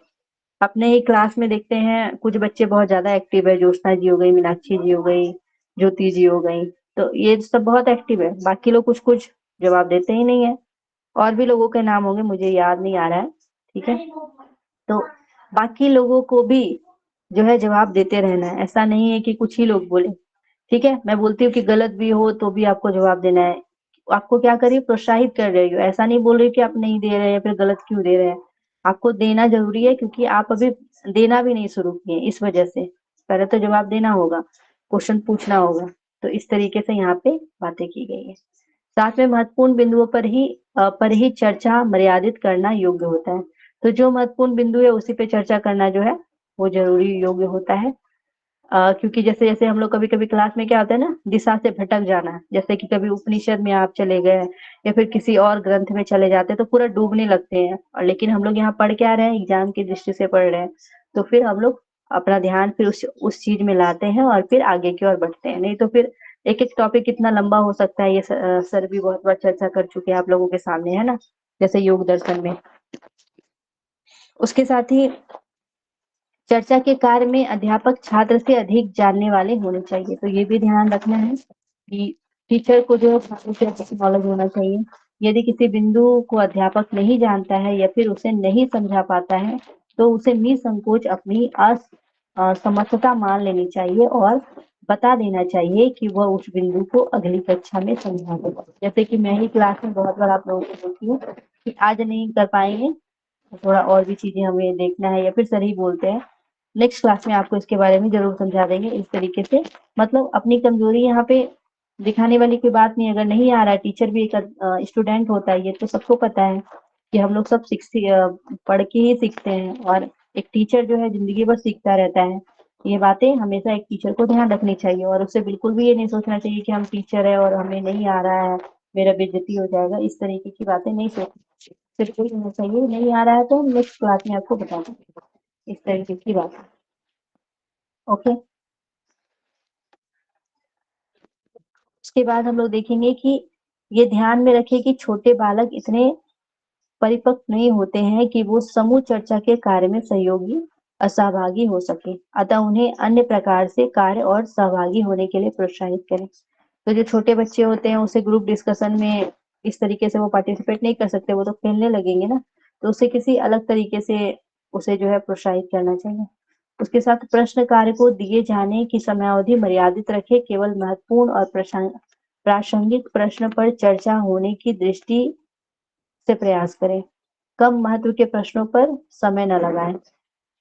अपने ही क्लास में देखते हैं कुछ बच्चे बहुत ज्यादा एक्टिव है, ज्योत्सना जी हो गई, मीनाक्षी जी हो गई, ज्योति जी हो गई, तो ये सब बहुत एक्टिव है, बाकी लोग कुछ कुछ जवाब देते ही नहीं है। और भी लोगों के नाम होंगे, मुझे याद नहीं आ रहा है। ठीक है, तो बाकी लोगों को भी जो है जवाब देते रहना है, ऐसा नहीं है कि कुछ ही लोग बोले। ठीक है, मैं बोलती हूँ कि गलत भी हो तो भी आपको जवाब देना है। आपको क्या करिए, प्रोत्साहित कर रही हो, ऐसा नहीं बोल रही कि आप नहीं दे रहे हैं या फिर गलत क्यों दे रहे हैं। आपको देना जरूरी है क्योंकि आप अभी देना भी नहीं शुरू किए, इस वजह से पहले तो जवाब देना होगा, क्वेश्चन पूछना होगा। तो इस तरीके से यहाँ पे बातें की गई है। साथ में महत्वपूर्ण बिंदुओं पर ही चर्चा मर्यादित करना योग्य होता है। तो जो महत्वपूर्ण बिंदु है उसी पे चर्चा करना जो है वो जरूरी योग्य होता है। क्योंकि जैसे जैसे हम लोग कभी कभी क्लास में क्या होता है ना, दिशा से भटक जाना, जैसे कि कभी उपनिषद में आप चले गए या फिर किसी और ग्रंथ में चले जाते हैं तो पूरा डूबने लगते हैं, और लेकिन हम लोग यहाँ पढ़ क्या रहे हैं, एग्जाम की दृष्टि से पढ़ रहे हैं, तो फिर हम लोग अपना ध्यान फिर उस चीज में लाते हैं और फिर आगे की ओर बढ़ते हैं। नहीं तो फिर एक एक टॉपिक कितना लंबा हो सकता है, ये सर भी बहुत बार चर्चा कर चुके हैं आप लोगों के सामने, है ना, जैसे योग दर्शन में। उसके साथ ही चर्चा के कार्य में अध्यापक छात्र से अधिक जानने वाले होने चाहिए। तो ये भी ध्यान रखना है कि टीचर को जो है छात्र से अधिक नॉलेज होना चाहिए। यदि किसी बिंदु को अध्यापक नहीं जानता है या फिर उसे नहीं समझा पाता है तो उसे निसंकोच अपनी असमर्थता मान लेनी चाहिए और बता देना चाहिए कि वह उस बिंदु को अगली कक्षा में समझा देगा। जैसे कि मैं ही क्लास में बहुत बार आप लोगों को बोलती हूँ कि आज नहीं कर पाएंगे, थोड़ा और भी चीजें हमें देखना है, या फिर सर ही बोलते हैं नेक्स्ट क्लास में आपको इसके बारे में जरूर समझा देंगे, इस तरीके से। मतलब अपनी कमजोरी यहाँ पे दिखाने वाली कोई बात नहीं। अगर नहीं आ रहा है, टीचर भी एक स्टूडेंट होता है, ये तो सबको पता है कि हम लोग सब पढ़ के ही सीखते हैं, और एक टीचर जो है जिंदगी भर सीखता रहता है। ये बातें हमेशा एक टीचर को ध्यान रखनी चाहिए, और उसे बिल्कुल भी ये नहीं सोचना चाहिए कि हम टीचर है और हमें नहीं आ रहा है, मेरा बेइज्जती हो जाएगा, इस तरीके की बातें नहीं सोचनी। सिर्फ यही होना चाहिए, नहीं आ रहा है तो नेक्स्ट क्लास में आपको बता देंगे, इस तरीके की बात है। ओके, उसके बाद हम लोग देखेंगे कि ये ध्यान में रखें कि छोटे बालक इतने परिपक्व नहीं होते हैं कि वो समूह चर्चा के कार्य में सहयोगी असहभागी हो सके, अतः उन्हें अन्य प्रकार से कार्य और सहभागी होने के लिए प्रोत्साहित करें। तो जो छोटे बच्चे होते हैं उसे ग्रुप डिस्कशन में इस तरीके से वो पार्टिसिपेट नहीं कर सकते, वो तो खेलने लगेंगे ना, तो उसे किसी अलग तरीके से उसे जो है प्रोत्साहित करना चाहिए। उसके साथ प्रश्न कार्य को दिए जाने की समयावधि मर्यादित रखें, केवल महत्वपूर्ण और प्रासंगिक प्रश्न पर चर्चा होने की दृष्टि से प्रयास करें, कम महत्व के प्रश्नों पर समय न लगाएं।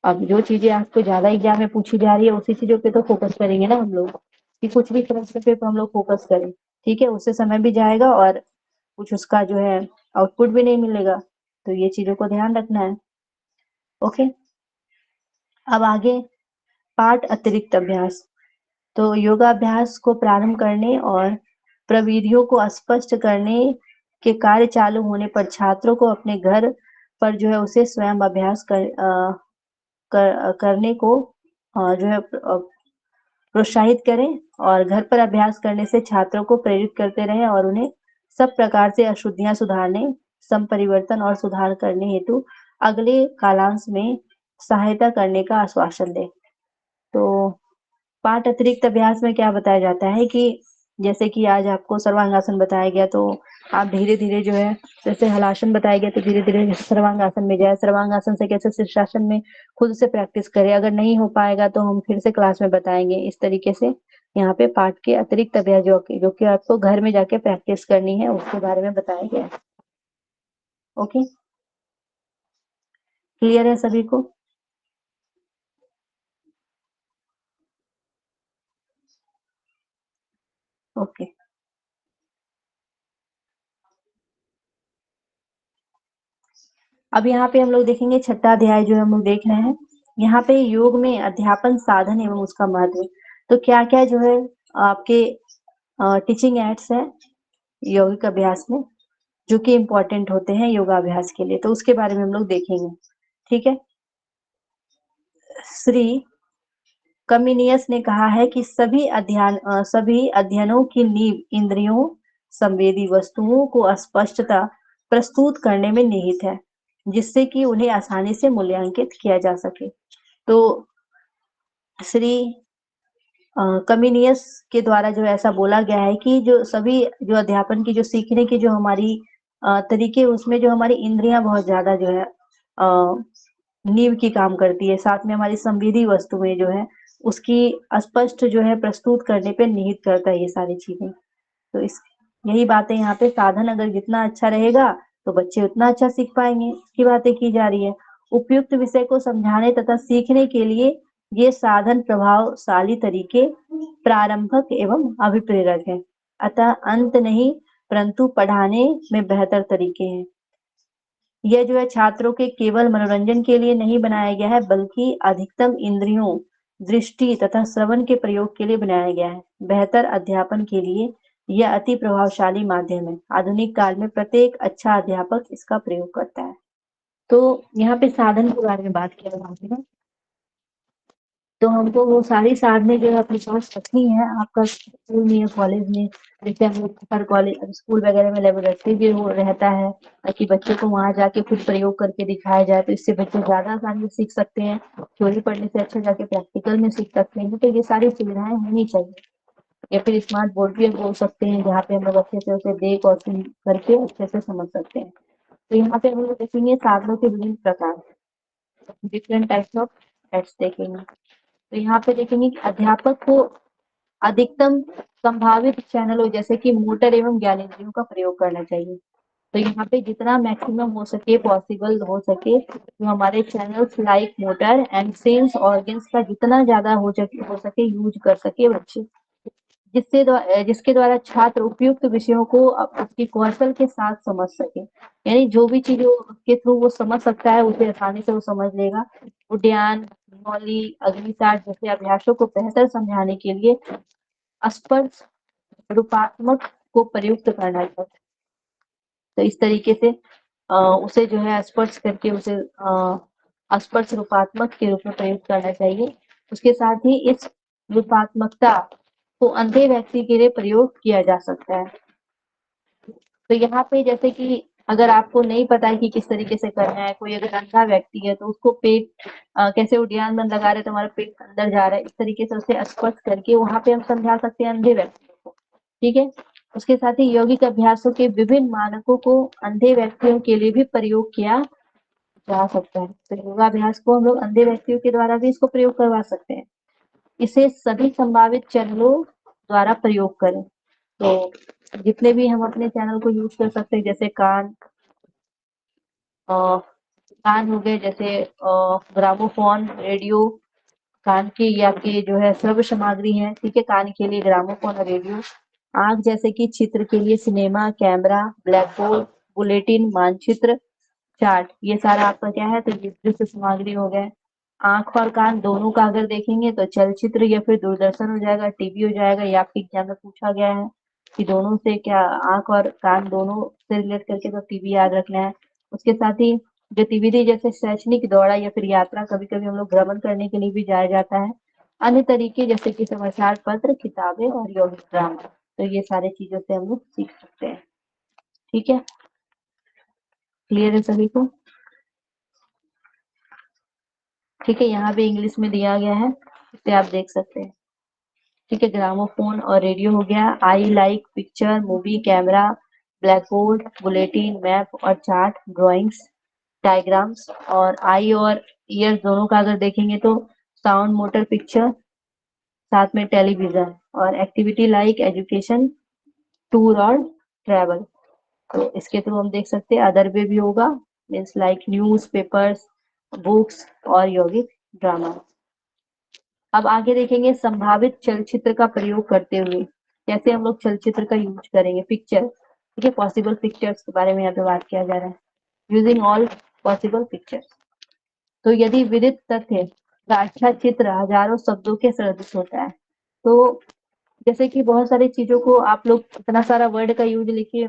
अब जो चीजें आपको ज्यादा एग्जाम में पूछी जा रही है उसी चीजों पे तो फोकस करेंगे ना हम लोग, कि कुछ भी प्रश्न पे हम लोग फोकस करें। ठीक है, उससे समय भी जाएगा और कुछ उसका जो है आउटपुट भी नहीं मिलेगा, तो ये चीजों को ध्यान रखना है। ओके, अब आगे पाठ अतिरिक्त अभ्यास। तो योगाभ्यास को प्रारंभ करने और प्रविधियों को स्पष्ट करने के कार्य चालू होने पर छात्रों को अपने घर पर जो है उसे स्वयं अभ्यास करने को जो है प्रोत्साहित करें और घर पर अभ्यास करने से छात्रों को प्रेरित करते रहें और उन्हें सब प्रकार से अशुद्धियां सुधारने, संपरिवर्तन और सुधार करने हेतु अगले कालांश में सहायता करने का आश्वासन दें। तो पाठ अतिरिक्त अभ्यास में क्या बताया जाता है कि जैसे कि आज आपको सर्वांगासन बताया गया तो आप धीरे-धीरे जो है जैसे हलासन बताया गया तो धीरे-धीरे सर्वांगासन में जाए, सर्वांगासन से कैसे शीर्षासन में खुद से प्रैक्टिस करें, अगर नहीं हो पाएगा तो हम फिर से क्लास में बताएँगे। इस तरीके से यहाँ पे पाठ के अतिरिक्त अभ्यास जो कि आपको घर में जाके प्रैक्टिस करनी है उसके बारे में बताया गया है। ओके? क्लियर है सभी को? ओके। अब यहाँ पे हम लोग देखेंगे छठा अध्याय जो हम लोग देख रहे हैं। यहाँ पे योग में अध्यापन साधन एवं उसका महत्व। तो क्या-क्या जो है आपके टीचिंग एड्स हैं यौगिक अभ्यास में जो कि इम्पोर्टेंट होते हैं योगाभ्यास के लिए, तो उसके बारे में हम लोग देखेंगे। ठीक है? श्री कमिनियस ने कहा है कि सभी अध्ययनों की नींव इंद्रियों, संवेदी वस्तुओं को स्पष्टता प्रस्तुत करने में निहित है, जिससे कि उन्हें आसानी से मूल्यांकित किया जा सके। तो श्री कमिनियस के द्वारा जो ऐसा बोला गया है कि जो सभी जो अध्यापन की जो सीखने की जो हमारी तरीके उसमें जो हमारी इंद्रियां बहुत ज्यादा जो है नींव की काम करती है, साथ में हमारी संवेदी वस्तुएं जो है उसकी स्पष्ट जो है प्रस्तुत करने पे निहित करता है ये सारी चीजें। तो इस यही बातें यहाँ पे साधन अगर जितना अच्छा रहेगा तो बच्चे उतना अच्छा सीख पाएंगे, इसकी बातें की जा रही है। उपयुक्त विषय को समझाने तथा सीखने के लिए ये साधन प्रभावशाली तरीके प्रारंभक एवं अभिप्रेरक है, अतः अंत नहीं परंतु पढ़ाने में बेहतर तरीके हैं। यह जो है छात्रों के केवल मनोरंजन के लिए नहीं बनाया गया है बल्कि अधिकतम इंद्रियों, दृष्टि तथा श्रवण के प्रयोग के लिए बनाया गया है। बेहतर अध्यापन के लिए यह अति प्रभावशाली माध्यम है। आधुनिक काल में प्रत्येक अच्छा अध्यापक इसका प्रयोग करता है। तो यहाँ पे साधन के बारे में बात किया जाती है। तो हमको वो सारी साधनें जो है अपने पास रखनी है। आपका स्कूल में या कॉलेज में जैसे हम लोग हर कॉलेज स्कूल वगैरह में लेबोरेटरी भी वो रहता है ताकि बच्चों को वहां जाके खुद प्रयोग करके दिखाया जाए तो इससे बच्चे ज्यादा आसानी से सीख सकते हैं। थ्योरी पढ़ने से अच्छा जाके प्रैक्टिकल में सीख सकते हैं, तो ये सारी सुविधाएं होनी चाहिए। या फिर स्मार्ट बोर्ड भी हम बोल सकते हैं जहाँ पे हम लोग अच्छे से उसे देख और सुन करके अच्छे से समझ सकते हैं। तो यहाँ पे हम लोग देखेंगे साधनों के विभिन्न प्रकार, डिफरेंट टाइप्स ऑफ एड्स देखेंगे। तो यहाँ पे देखेंगे कि अध्यापक को अधिकतम संभावित चैनलों जैसे कि मोटर एवं ज्ञानेंद्रियों का प्रयोग करना चाहिए। तो यहाँ पे जितना मैक्सिमम हो सके पॉसिबल हो सके तो हमारे channels like motor and sense organs का जितना ज्यादा हो सके यूज कर सके बच्चे, जिसके द्वारा छात्र उपयुक्त विषयों को उसके कौशल के साथ समझ सके। यानी जो भी चीज उसके थ्रू वो समझ सकता है उसे आसानी से वो समझ लेगा। उद्यान, मौली, अग्निसार जैसे अभ्यासों को बेहतर समझाने के लिए स्पर्श रूपात्मक को प्रयुक्त करना चाहिए। तो इस तरीके से उसे जो है स्पर्श करके उसे स्पर्श रूपात्मक के रूप में प्रयुक्त करना चाहिए। उसके साथ ही इस रूपात्मकता को अंधे व्यक्ति के लिए प्रयोग किया जा सकता है। तो यहाँ पे जैसे कि अगर आपको नहीं पता है कि किस तरीके से करना है, कोई अगर अंधा व्यक्ति है तो उसको पेट कैसे उद्यान बंद लगा रहे हैं तो हमारा पेट अंदर जा रहा है, इस तरीके से उसे स्पर्श करके वहां पे हम समझा सकते हैं अंधे व्यक्ति को। ठीक है? उसके साथ ही यौगिक अभ्यासों के विभिन्न मानकों को अंधे व्यक्तियों के लिए भी प्रयोग किया जा सकता है। तो योगाभ्यास को हम लोग अंधे व्यक्तियों के द्वारा भी इसको प्रयोग करवा सकते हैं। इसे सभी संभावित चैनलों द्वारा प्रयोग करें। तो जितने भी हम अपने चैनल को यूज कर सकते हैं जैसे कान हो गए, जैसे ग्रामोफोन, रेडियो, कान के ये आपके जो है श्रव्य सामग्री है, ठीक है, कान के लिए ग्रामोफोन और रेडियो, आंख जैसे कि चित्र के लिए cinema, camera, black board, bulletin, मानचित्र, चार्ट, ये सारा आपका क्या है तो ये दृश्य सामग्री हो गए। आंख और कान दोनों का अगर देखेंगे तो चलचित्र या फिर दूरदर्शन हो जाएगा, टीवी हो जाएगा, या आपके एग्जाम में पूछा गया है कि दोनों से क्या, आंख और कान दोनों से रिलेट करके तो टीवी याद रखना है। उसके साथ ही गतिविधि जैसे शैक्षणिक दौड़ा या फिर यात्रा, कभी कभी हम लोग भ्रमण करने के लिए भी जाया जाता है। अन्य तरीके जैसे कि समाचार पत्र, किताबें और यौगिक ड्रामा, तो ये सारे चीजों से हम लोग सीख सकते हैं। ठीक है, क्लियर है सभी को? ठीक है, यहाँ पे इंग्लिश में दिया गया है, इसे आप देख सकते हैं। ठीक है, ग्रामोफोन और रेडियो हो गया। I like picture, movie, camera, black board, bulletin, map और चार्ट, ड्राइंग्स, डायग्राम्स। और आई और ईयर दोनों का अगर देखेंगे तो साउंड, मोटर, पिक्चर, साथ में टेलीविजन। और एक्टिविटी लाइक एजुकेशन, टूर और ट्रैवल, तो इसके थ्रू हम देख सकते हैं। अदर वे भी होगा, means like news papers, books और यौगिक ड्रामा। अब आगे देखेंगे संभावित चलचित्र का प्रयोग करते हुए कैसे हम लोग चलचित्र का यूज करेंगे। पिक्चर, ठीक है, पॉसिबल पिक्चर्स के बारे में यहाँ पे बात किया जा रहा है। यूजिंग ऑल पॉसिबल पिक्चर्स, तो यदि विदित तथ्य का अच्छा चित्र हजारों शब्दों के सदृश होता है, तो जैसे कि बहुत सारी चीजों को आप लोग इतना सारा वर्ड का यूज लिखिए,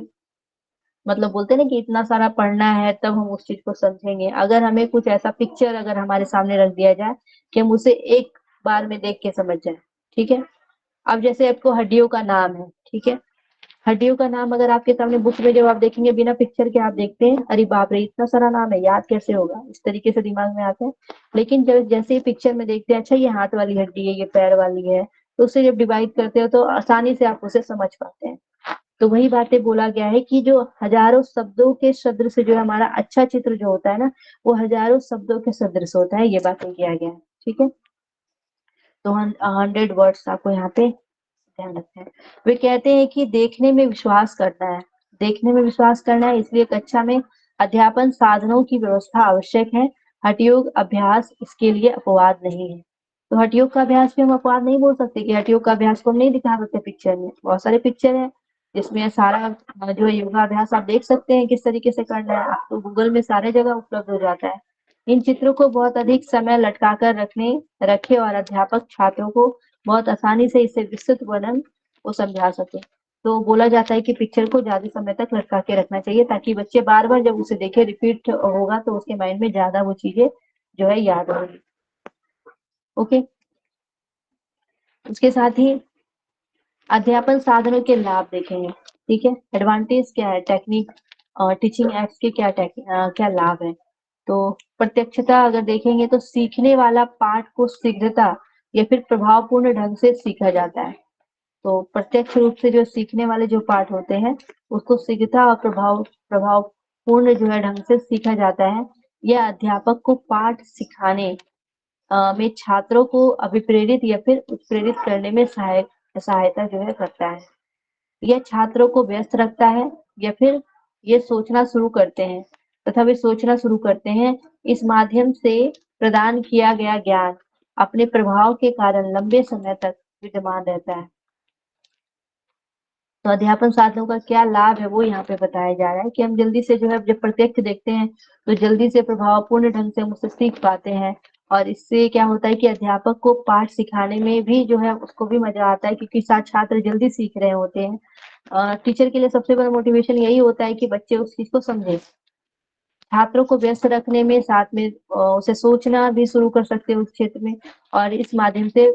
मतलब बोलते हैं ना कि इतना सारा पढ़ना है तब हम उस चीज को समझेंगे। अगर हमें कुछ ऐसा पिक्चर अगर हमारे सामने रख दिया जाए कि हम उसे एक बार में देख के समझ जाए, ठीक है। अब जैसे आपको हड्डियों का नाम है, ठीक है, हड्डियों का नाम अगर आपके सामने बुक में जब आप देखेंगे बिना पिक्चर के, आप देखते हैं अरे बाप रे इतना सारा नाम है, याद कैसे होगा, इस तरीके से दिमाग में आता है। लेकिन जब जैसे ही पिक्चर में देखते हैं अच्छा ये हाथ वाली हड्डी है, ये पैर वाली है, तो उसे जब डिवाइड करते हो तो आसानी से आप उसे समझ पाते हैं। तो वही बातें बोला गया है कि जो हजारों शब्दों के सदृश जो हमारा अच्छा चित्र जो होता है ना, वो हजारों शब्दों के सदृश होता है, ये बातें किया गया है। ठीक है, तो 100 वर्ड्स आपको यहाँ पे ध्यान रखना है। वे कहते हैं कि देखने में विश्वास करना है, देखने में विश्वास करना है, इसलिए कक्षा में अध्यापन साधनों की व्यवस्था आवश्यक है। हठयोग अभ्यास इसके लिए अपवाद नहीं है। तो हठयोग का अभ्यास भी हम अपवाद नहीं बोल सकते कि हठयोग का अभ्यास को हम नहीं दिखा सकते पिक्चर में। बहुत सारे पिक्चर है जिसमें सारा जो है योगाभ्यास आप देख सकते हैं किस तरीके से करना है, आपको गूगल में सारे जगह उपलब्ध हो जाता है। इन चित्रों को बहुत अधिक समय लटका कर रखे और अध्यापक छात्रों को बहुत आसानी से इसे विस्तृत वर्णन को समझा सके। तो बोला जाता है कि पिक्चर को ज्यादा समय तक लटका के रखना चाहिए ताकि बच्चे बार बार जब उसे देखे रिपीट होगा तो उसके माइंड में ज्यादा वो चीजें जो है याद होगी। ओके, उसके साथ ही अध्यापन साधनों के लाभ देखेंगे। ठीक है, एडवांटेज क्या है, टेक्निक और टीचिंग एप्स के क्या लाभ है। तो प्रत्यक्षता अगर देखेंगे तो सीखने वाला पाठ को शीघ्रता या फिर प्रभावपूर्ण ढंग से सीखा जाता है। तो प्रत्यक्ष रूप से जो सीखने वाले जो पाठ होते हैं उसको शीघ्रता और प्रभावपूर्ण जो है ढंग से सीखा जाता है। यह अध्यापक को पाठ सिखाने में छात्रों को अभिप्रेरित या फिर उत्प्रेरित करने में सहायता जो है करता है। यह छात्रों को व्यस्त रखता है या फिर ये सोचना शुरू करते हैं तथा वे सोचना शुरू करते हैं। इस माध्यम से प्रदान किया गया ज्ञान अपने प्रभाव के कारण लंबे समय तक विद्यमान रहता है। तो अध्यापन साधनों का क्या लाभ है वो यहाँ पे बताया जा रहा है कि हम जल्दी से जो है जब प्रत्यक्ष देखते हैं तो जल्दी से प्रभावपूर्ण ढंग से हम उससे सीख पाते हैं। और इससे क्या होता है कि अध्यापक को पाठ सिखाने में भी जो है उसको भी मजा आता है क्योंकि छात्र जल्दी सीख रहे होते हैं। टीचर के लिए सबसे बड़ा मोटिवेशन यही होता है कि बच्चे उस चीज को समझे। छात्रों को व्यस्त रखने में साथ में उसे सोचना भी शुरू कर सकते हैं उस क्षेत्र में। और इस माध्यम से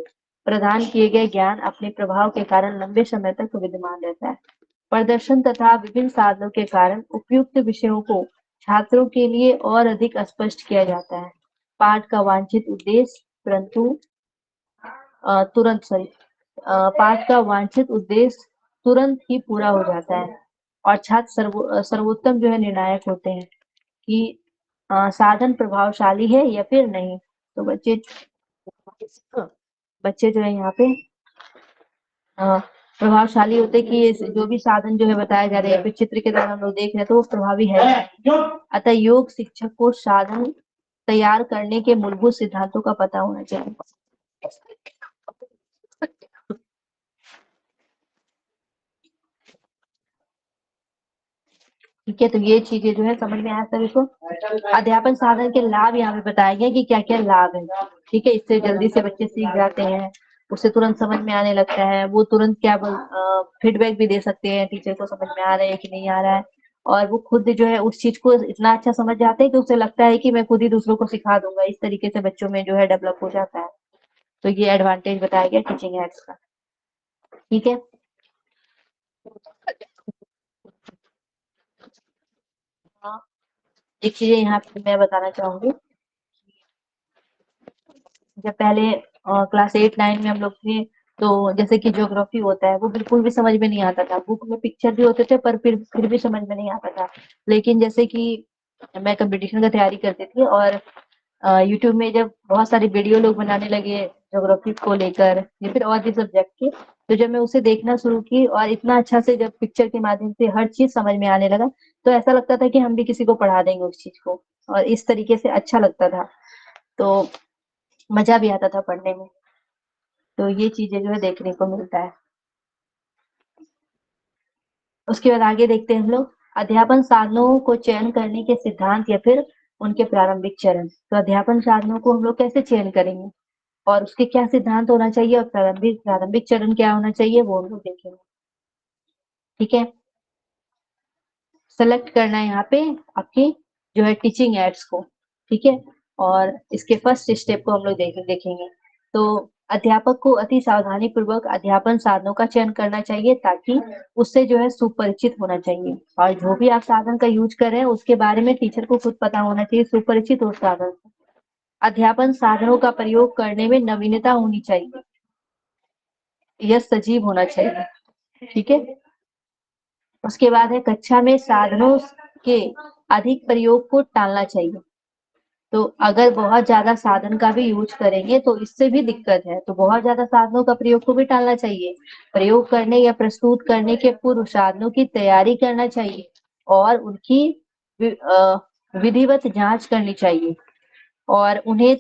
प्रदान किए गए ज्ञान अपने प्रभाव के कारण लंबे समय तक विद्यमान रहता है। प्रदर्शन तथा विभिन्न साधनों के कारण उपयुक्त विषयों को छात्रों के लिए और अधिक स्पष्ट किया जाता है। पाठ का वांछित उद्देश्य तुरंत सॉरी पाठ का वांछित उद्देश्य तुरंत ही पूरा हो जाता है। और छात्र सर्वोत्तम जो है निर्णायक होते हैं कि साधन प्रभावशाली है या फिर नहीं। तो बच्चे जो है यहाँ पे प्रभावशाली होते कि ये जो भी साधन जो है बताया जा रहा है या फिर चित्र के द्वारा हम लोग देख रहे हैं तो वो प्रभावी है। अतः योग शिक्षक को साधन तैयार करने के मूलभूत सिद्धांतों का पता होना चाहिए। ठीक है, तो ये चीजें जो है समझ में आया सभी को। अध्यापन साधन के लाभ यहाँ पे बताया गया कि क्या क्या लाभ है। ठीक है, इससे जल्दी से बच्चे सीख जाते हैं, उसे तुरंत समझ में आने लगता है, वो तुरंत क्या फीडबैक भी दे सकते हैं टीचर को, समझ में आ रहा है कि नहीं आ रहा है, और वो खुद जो है उस चीज को इतना अच्छा समझ जाते हैं कि उसे लगता है कि मैं खुद ही दूसरों को सिखा दूंगा। इस तरीके से बच्चों में जो है डेवलप हो जाता है। तो ये एडवांटेज बताया गया टीचिंग एड्स का। ठीक है, हाँ, एक चीज यहाँ पे मैं बताना चाहूंगी। जब पहले क्लास 8 9 में हम लोग थे, तो जैसे कि ज्योग्राफी होता है वो बिल्कुल भी समझ में नहीं आता था, बुक में पिक्चर भी होते थे पर फिर भी समझ में नहीं आता था। लेकिन जैसे कि मैं कंपटीशन का तैयारी करती थी, और यूट्यूब में जब बहुत सारे वीडियो लोग बनाने लगे ज्योग्राफी को लेकर या फिर और भी सब्जेक्ट के, तो जब मैं उसे देखना शुरू की और इतना अच्छा से जब पिक्चर के माध्यम से हर चीज समझ में आने लगा, तो ऐसा लगता था कि हम भी किसी को पढ़ा देंगे उस चीज को, और इस तरीके से अच्छा लगता था, तो मजा भी आता था पढ़ने में। तो ये चीजें जो है देखने को मिलता है। उसके बाद आगे देखते हैं हम लोग अध्यापन साधनों को चयन करने के सिद्धांत या फिर उनके प्रारंभिक चरण। तो अध्यापन साधनों को हम लोग कैसे चयन करेंगे और उसके क्या सिद्धांत होना चाहिए, और प्रारंभिक प्रारंभिक चरण क्या होना चाहिए, वो हम लोग देखेंगे। ठीक है, सेलेक्ट करना है यहाँ पे आपकी जो है टीचिंग एड्स को। ठीक है, और इसके फर्स्ट स्टेप को हम लोग देखेंगे। तो अध्यापक को अति सावधानी पूर्वक अध्यापन साधनों का चयन करना चाहिए, ताकि उससे जो है सुपरिचित होना चाहिए, और जो भी आप साधन का यूज कर रहे हैं उसके बारे में टीचर को खुद पता होना चाहिए, सुपरिचित हो साधन से। अध्यापन साधनों का प्रयोग करने में नवीनता होनी चाहिए, यह सजीव होना चाहिए। ठीक है, उसके बाद है कक्षा में साधनों के अधिक प्रयोग को टालना चाहिए। तो अगर बहुत ज्यादा साधन का भी यूज करेंगे तो इससे भी दिक्कत है, तो बहुत ज्यादा साधनों का प्रयोग को भी टालना चाहिए। प्रयोग करने या प्रस्तुत करने के पूर्व साधनों की तैयारी करना चाहिए, और उनकी विधिवत जांच करनी चाहिए, और उन्हें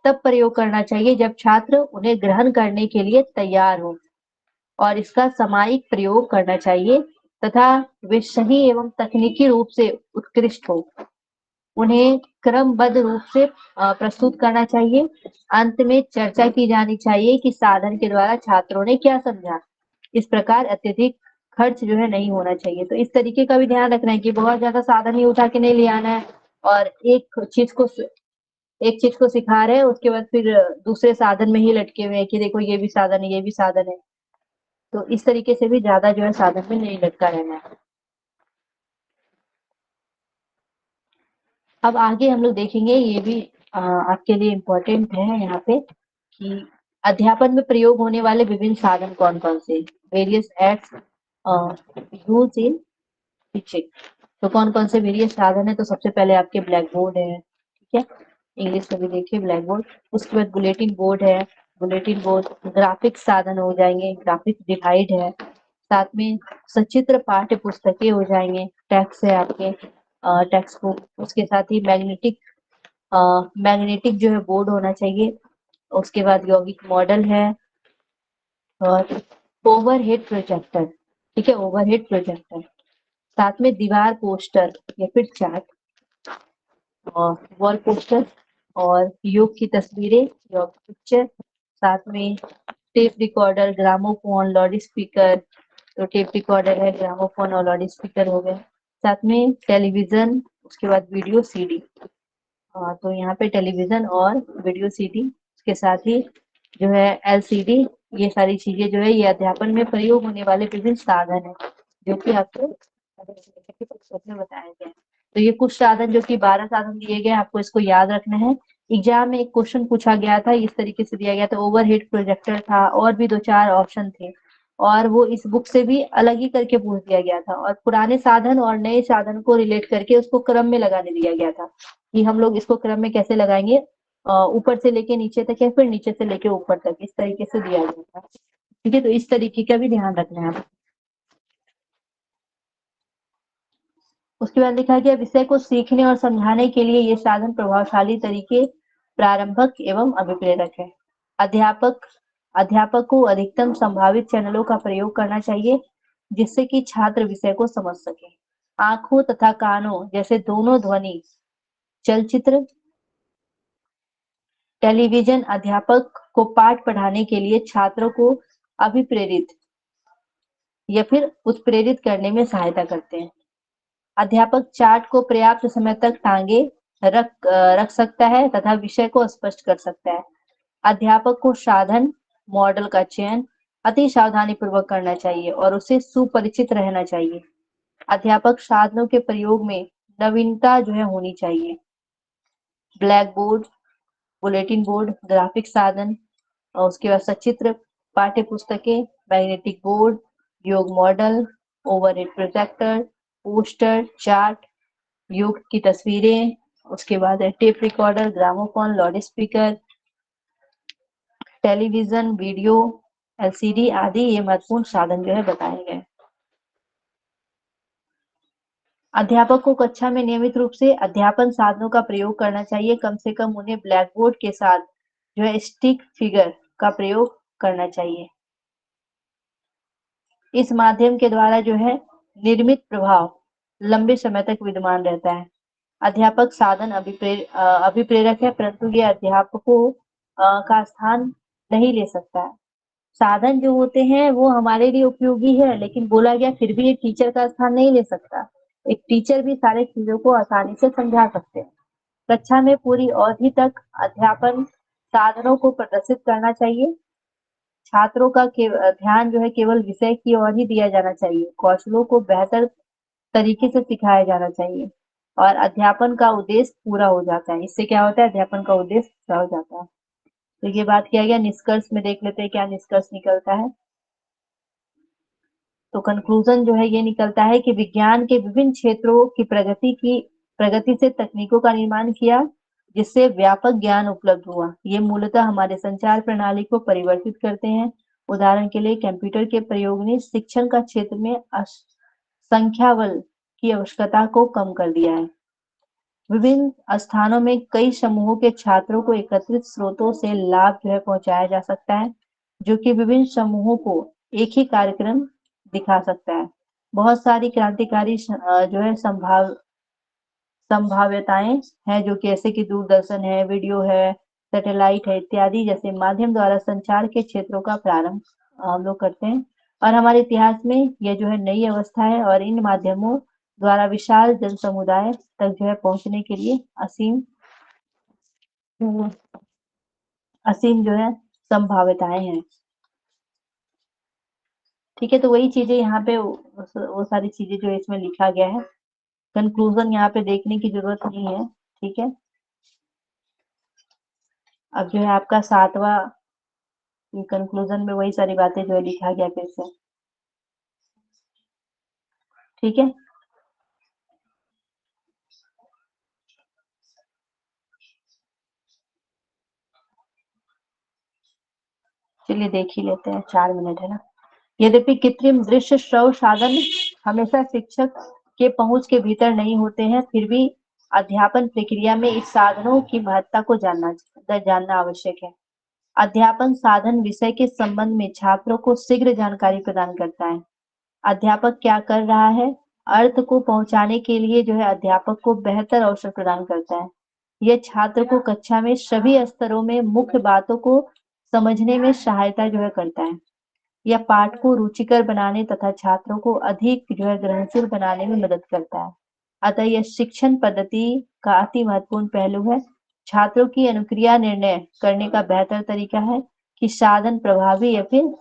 तब प्रयोग करना चाहिए जब छात्र उन्हें ग्रहण करने के लिए तैयार हो, और इसका सामयिक प्रयोग करना चाहिए, तथा वे सही एवं तकनीकी रूप से उत्कृष्ट हो। उन्हें क्रमबद्ध रूप से प्रस्तुत करना चाहिए। अंत में चर्चा की जानी चाहिए कि साधन के द्वारा छात्रों ने क्या समझा। इस प्रकार अत्यधिक खर्च जो है नहीं होना चाहिए। तो इस तरीके का भी ध्यान रखना है कि बहुत ज्यादा साधन ही उठा के नहीं ले आना है, और एक चीज को सिखा रहे हैं उसके बाद फिर दूसरे साधन में ही लटके हुए हैं कि देखो ये भी साधन है, ये भी साधन है। तो इस तरीके से भी ज्यादा जो है साधन में नहीं लटका रहना है। अब आगे हम लोग देखेंगे, ये भी आपके लिए इम्पोर्टेंट है यहाँ पे, कि अध्यापन में प्रयोग होने वाले विभिन्न साधन कौन कौन से, various aids use in teaching. तो कौन कौन से वेरियस साधन है, तो सबसे पहले आपके ब्लैक बोर्ड है। ठीक है, इंग्लिश में भी देखिए ब्लैक बोर्ड। उसके बाद बुलेटिन बोर्ड है, बुलेटिन बोर्ड। ग्राफिक्स साधन हो जाएंगे, ग्राफिक्स डिवाइड है। साथ में सचित्र पाठ्य पुस्तकें हो जाएंगे, टेक्स्ट है आपके टेक्स्ट बुक। उसके साथ ही मैग्नेटिक जो है बोर्ड होना चाहिए। उसके बाद यौगिक मॉडल है, और ओवरहेड प्रोजेक्टर। ठीक है, ओवरहेड प्रोजेक्टर। साथ में दीवार पोस्टर या फिर चार्ट, और वॉल पोस्टर, और योग की तस्वीरें, योग पिक्चर। साथ में tape recorder, gramophone, loud speaker. तो टेप रिकॉर्डर है, ग्रामोफोन और लाउड स्पीकर हो गए। साथ में टेलीविजन, उसके बाद वीडियो सीडी। तो यहाँ पे टेलीविजन और वीडियो सीडी, उसके साथ ही जो है एलसीडी। ये सारी चीजें जो है ये अध्यापन में प्रयोग होने वाले विभिन्न साधन है, जो कि आपको पुस्तक में बताया गया है। तो ये कुछ साधन, जो कि 12 साधन दिए गए, आपको इसको याद रखना है। एग्जाम में एक क्वेश्चन पूछा गया था, इस तरीके से दिया गया था, ओवरहेड प्रोजेक्टर था, और भी 2 4 ऑप्शन थे, और वो इस बुक से भी अलग ही करके पूछ दिया गया था, और पुराने साधन और नए साधन को रिलेट करके उसको क्रम में लगाने दिया गया था, कि हम लोग इसको क्रम में कैसे लगाएंगे, ऊपर से लेके नीचे तक या फिर नीचे से लेके ऊपर तक, इस तरीके से दिया गया था। ठीक है, तो इस तरीके का भी ध्यान रखना है आप। उसके बाद लिखा गया विषय को सीखने और समझाने के लिए ये साधन प्रभावशाली तरीके प्रारंभक एवं अभिप्रेरक है। अध्यापक अध्यापक को अधिकतम संभावित चैनलों का प्रयोग करना चाहिए, जिससे कि छात्र विषय को समझ सके। आंखों तथा कानों जैसे दोनों ध्वनि, चलचित्र, टेलीविजन अध्यापक को पाठ पढ़ाने के लिए छात्रों को अभिप्रेरित या फिर उत्प्रेरित करने में सहायता करते हैं। अध्यापक चार्ट को पर्याप्त समय तक टांगे रख सकता है तथा विषय को स्पष्ट कर सकता है। अध्यापक को साधन मॉडल का चयन अति सावधानी पूर्वक करना चाहिए और उसे सुपरिचित रहना चाहिए। अध्यापक साधनों के प्रयोग में नवीनता जो है होनी चाहिए। Black board, bulletin board, graphic साधन और उसके बाद सचित्र पाठ्य पुस्तकें, मैग्नेटिक बोर्ड, योग model, overhead projector, poster, chart, योग की तस्वीरें, उसके बाद है tape recorder, gramophone, loud speaker, television, video, LCD आदि ये महत्वपूर्ण साधन जो है बताए गए। अध्यापक को कक्षा में नियमित रूप से अध्यापन साधनों का प्रयोग करना चाहिए। कम से कम उन्हें ब्लैक बोर्ड के साथ जो है स्टिक फिगर का प्रयोग करना चाहिए। इस माध्यम के द्वारा जो है निर्मित प्रभाव लंबे समय तक विद्यमान रहता है। अध्यापक साधन अभिप्रेरक है, परंतु ये अध्यापकों का स्थान नहीं ले सकता है। साधन जो होते हैं वो हमारे लिए उपयोगी है, लेकिन बोला गया फिर भी एक टीचर का स्थान नहीं ले सकता। एक टीचर भी सारे चीजों को आसानी से समझा सकते हैं। कक्षा में पूरी अवधि तक अध्यापन साधनों को प्रदर्शित करना चाहिए। छात्रों का ध्यान जो है केवल विषय की ओर ही दिया जाना चाहिए। कौशलों को बेहतर तरीके से सिखाया जाना चाहिए और अध्यापन का उद्देश्य पूरा हो जाता है। इससे क्या होता है? अध्यापन का उद्देश्य पूरा हो जाता है। तो ये बात किया गया। निष्कर्ष में देख लेते हैं क्या निष्कर्ष निकलता है। तो कंक्लूजन जो है ये निकलता है कि विज्ञान के विभिन्न क्षेत्रों की प्रगति से तकनीकों का निर्माण किया, जिससे व्यापक ज्ञान उपलब्ध हुआ। ये मूलतः हमारे संचार प्रणाली को परिवर्तित करते हैं। उदाहरण के लिए कंप्यूटर के प्रयोग ने शिक्षण का क्षेत्र में संख्या बल की आवश्यकता को कम कर दिया है। विभिन्न स्थानों में कई समूहों के छात्रों को एकत्रित स्रोतों से लाभ जो है पहुंचाया जा सकता है, जो कि विभिन्न समूहों को एक ही कार्यक्रम दिखा सकता है। बहुत सारी क्रांतिकारी जो है संभाव्यताएं हैं, जो कि ऐसे कि दूरदर्शन है, वीडियो है, सैटेलाइट है इत्यादि जैसे माध्यम द्वारा संचार के क्षेत्रों का प्रारंभ हम लोग करते हैं। और हमारे इतिहास में यह जो है नई अवस्था है और इन माध्यमों द्वारा विशाल जन समुदाय तक जो है पहुंचने के लिए असीम जो है संभाव्यताएं हैं। ठीक है, तो वही चीजें यहाँ पे वो सारी चीजें जो इसमें लिखा गया है। कंक्लूजन यहाँ पे देखने की जरूरत नहीं है। ठीक है, अब जो है आपका 7वां कंक्लूजन में वही सारी बातें जो है लिखा गया फिर से। ठीक है, चलिए देख ही लेते हैं, 4 मिनट है ना। यद्यपि कृत्रिम दृश्य श्रव्य साधन हमेशा शिक्षक के पहुंच के भीतर नहीं होते हैं, फिर भी अध्यापन प्रक्रिया में इस साधनों की महत्ता को जानना आवश्यक है। अध्यापन साधन विषय के संबंध में छात्रों को शीघ्र जानकारी प्रदान करता है। अध्यापक क्या कर रहा है, अर्थ को पहुंचाने के लिए जो है अध्यापक को बेहतर अवसर प्रदान करता है। यह छात्र को कक्षा में सभी स्तरों में मुख्य बातों को समझने में सहायता जो है करता है। यह पाठ को रुचिकर बनाने तथा छात्रों को अधिक जो है ग्रहणशील बनाने में मदद करता है। अतः यह शिक्षण पद्धति का अति महत्वपूर्ण पहलू है। छात्रों की अनुक्रिया निर्णय करने का बेहतर तरीका है कि साधन प्रभावी या फिर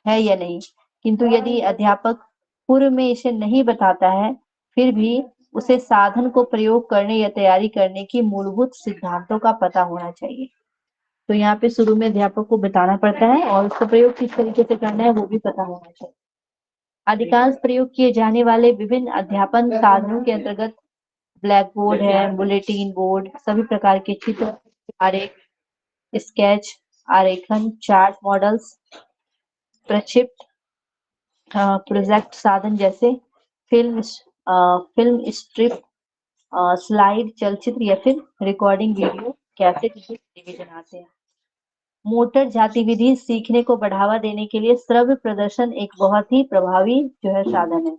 है या नहीं। किंतु यदि अध्यापक पूर्व में इसे नहीं बताता है, फिर भी उसे साधन को प्रयोग करने या तैयारी करने की मूलभूत सिद्धांतों का पता होना चाहिए। तो यहाँ पे शुरू में अध्यापक को बताना पड़ता है और उसका प्रयोग किस तरीके से करना है वो भी पता होना चाहिए। अधिकांश प्रयोग किए जाने वाले विभिन्न अध्यापन साधनों के अंतर्गत ब्लैक बोर्ड है, बुलेटिन बोर्ड, सभी प्रकार के चित्र, आरेख, स्केच, आरेखन, चार्ट मॉडल्स, प्रक्षिप्त, प्रोजेक्ट साधन जैसे फिल्म स्ट्रिप, स्लाइड, चलचित्र या फिर रिकॉर्डिंग वीडियो, कैसेट, टेलीविजन आते हैं। मोटर गतिविधि सीखने को बढ़ावा देने के लिए श्रव्य प्रदर्शन एक बहुत ही प्रभावी जो है साधन है।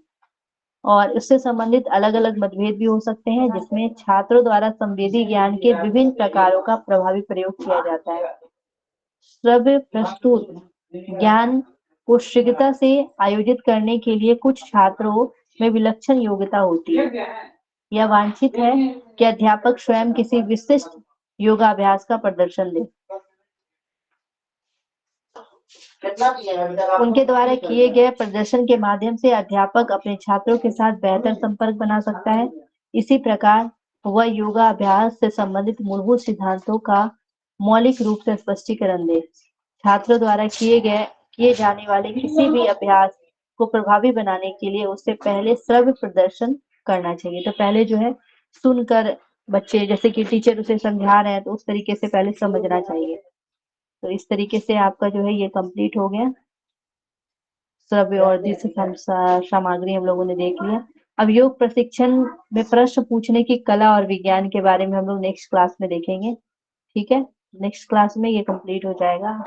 और उससे संबंधित अलग-अलग मतभेद भी हो सकते हैं, जिसमें छात्रों द्वारा संवेदी ज्ञान के विभिन्न प्रकारों का प्रभावी प्रयोग किया जाता है। श्रव्य प्रस्तुत ज्ञान को शीघ्रता से आयोजित करने के लिए कुछ छात्रों में विलक्षण योग्यता होती है। यह वांछित है कि अध्यापक स्वयं किसी विशिष्ट योगाभ्यास का प्रदर्शन दे। उनके द्वारा किए गए प्रदर्शन के माध्यम से अध्यापक अपने छात्रों के साथ बेहतर संपर्क बना सकता है। इसी प्रकार वह योगाभ्यास से संबंधित मूलभूत सिद्धांतों का मौलिक रूप से स्पष्टीकरण दे। छात्रों द्वारा किए जाने वाले किसी भी अभ्यास को प्रभावी बनाने के लिए उससे पहले श्रव्य प्रदर्शन करना चाहिए। तो पहले जो है सुनकर बच्चे, जैसे कि टीचर उसे समझा रहे हैं, तो उस तरीके से पहले समझना चाहिए। तो इस तरीके से आपका जो है ये कंप्लीट हो गया। श्रव्य और दृश्य सामग्री हम लोगों ने देख लिया। अब योग प्रशिक्षण में प्रश्न पूछने की कला और विज्ञान के बारे में हम लोग नेक्स्ट क्लास में देखेंगे। ठीक है, नेक्स्ट क्लास में ये कंप्लीट हो जाएगा।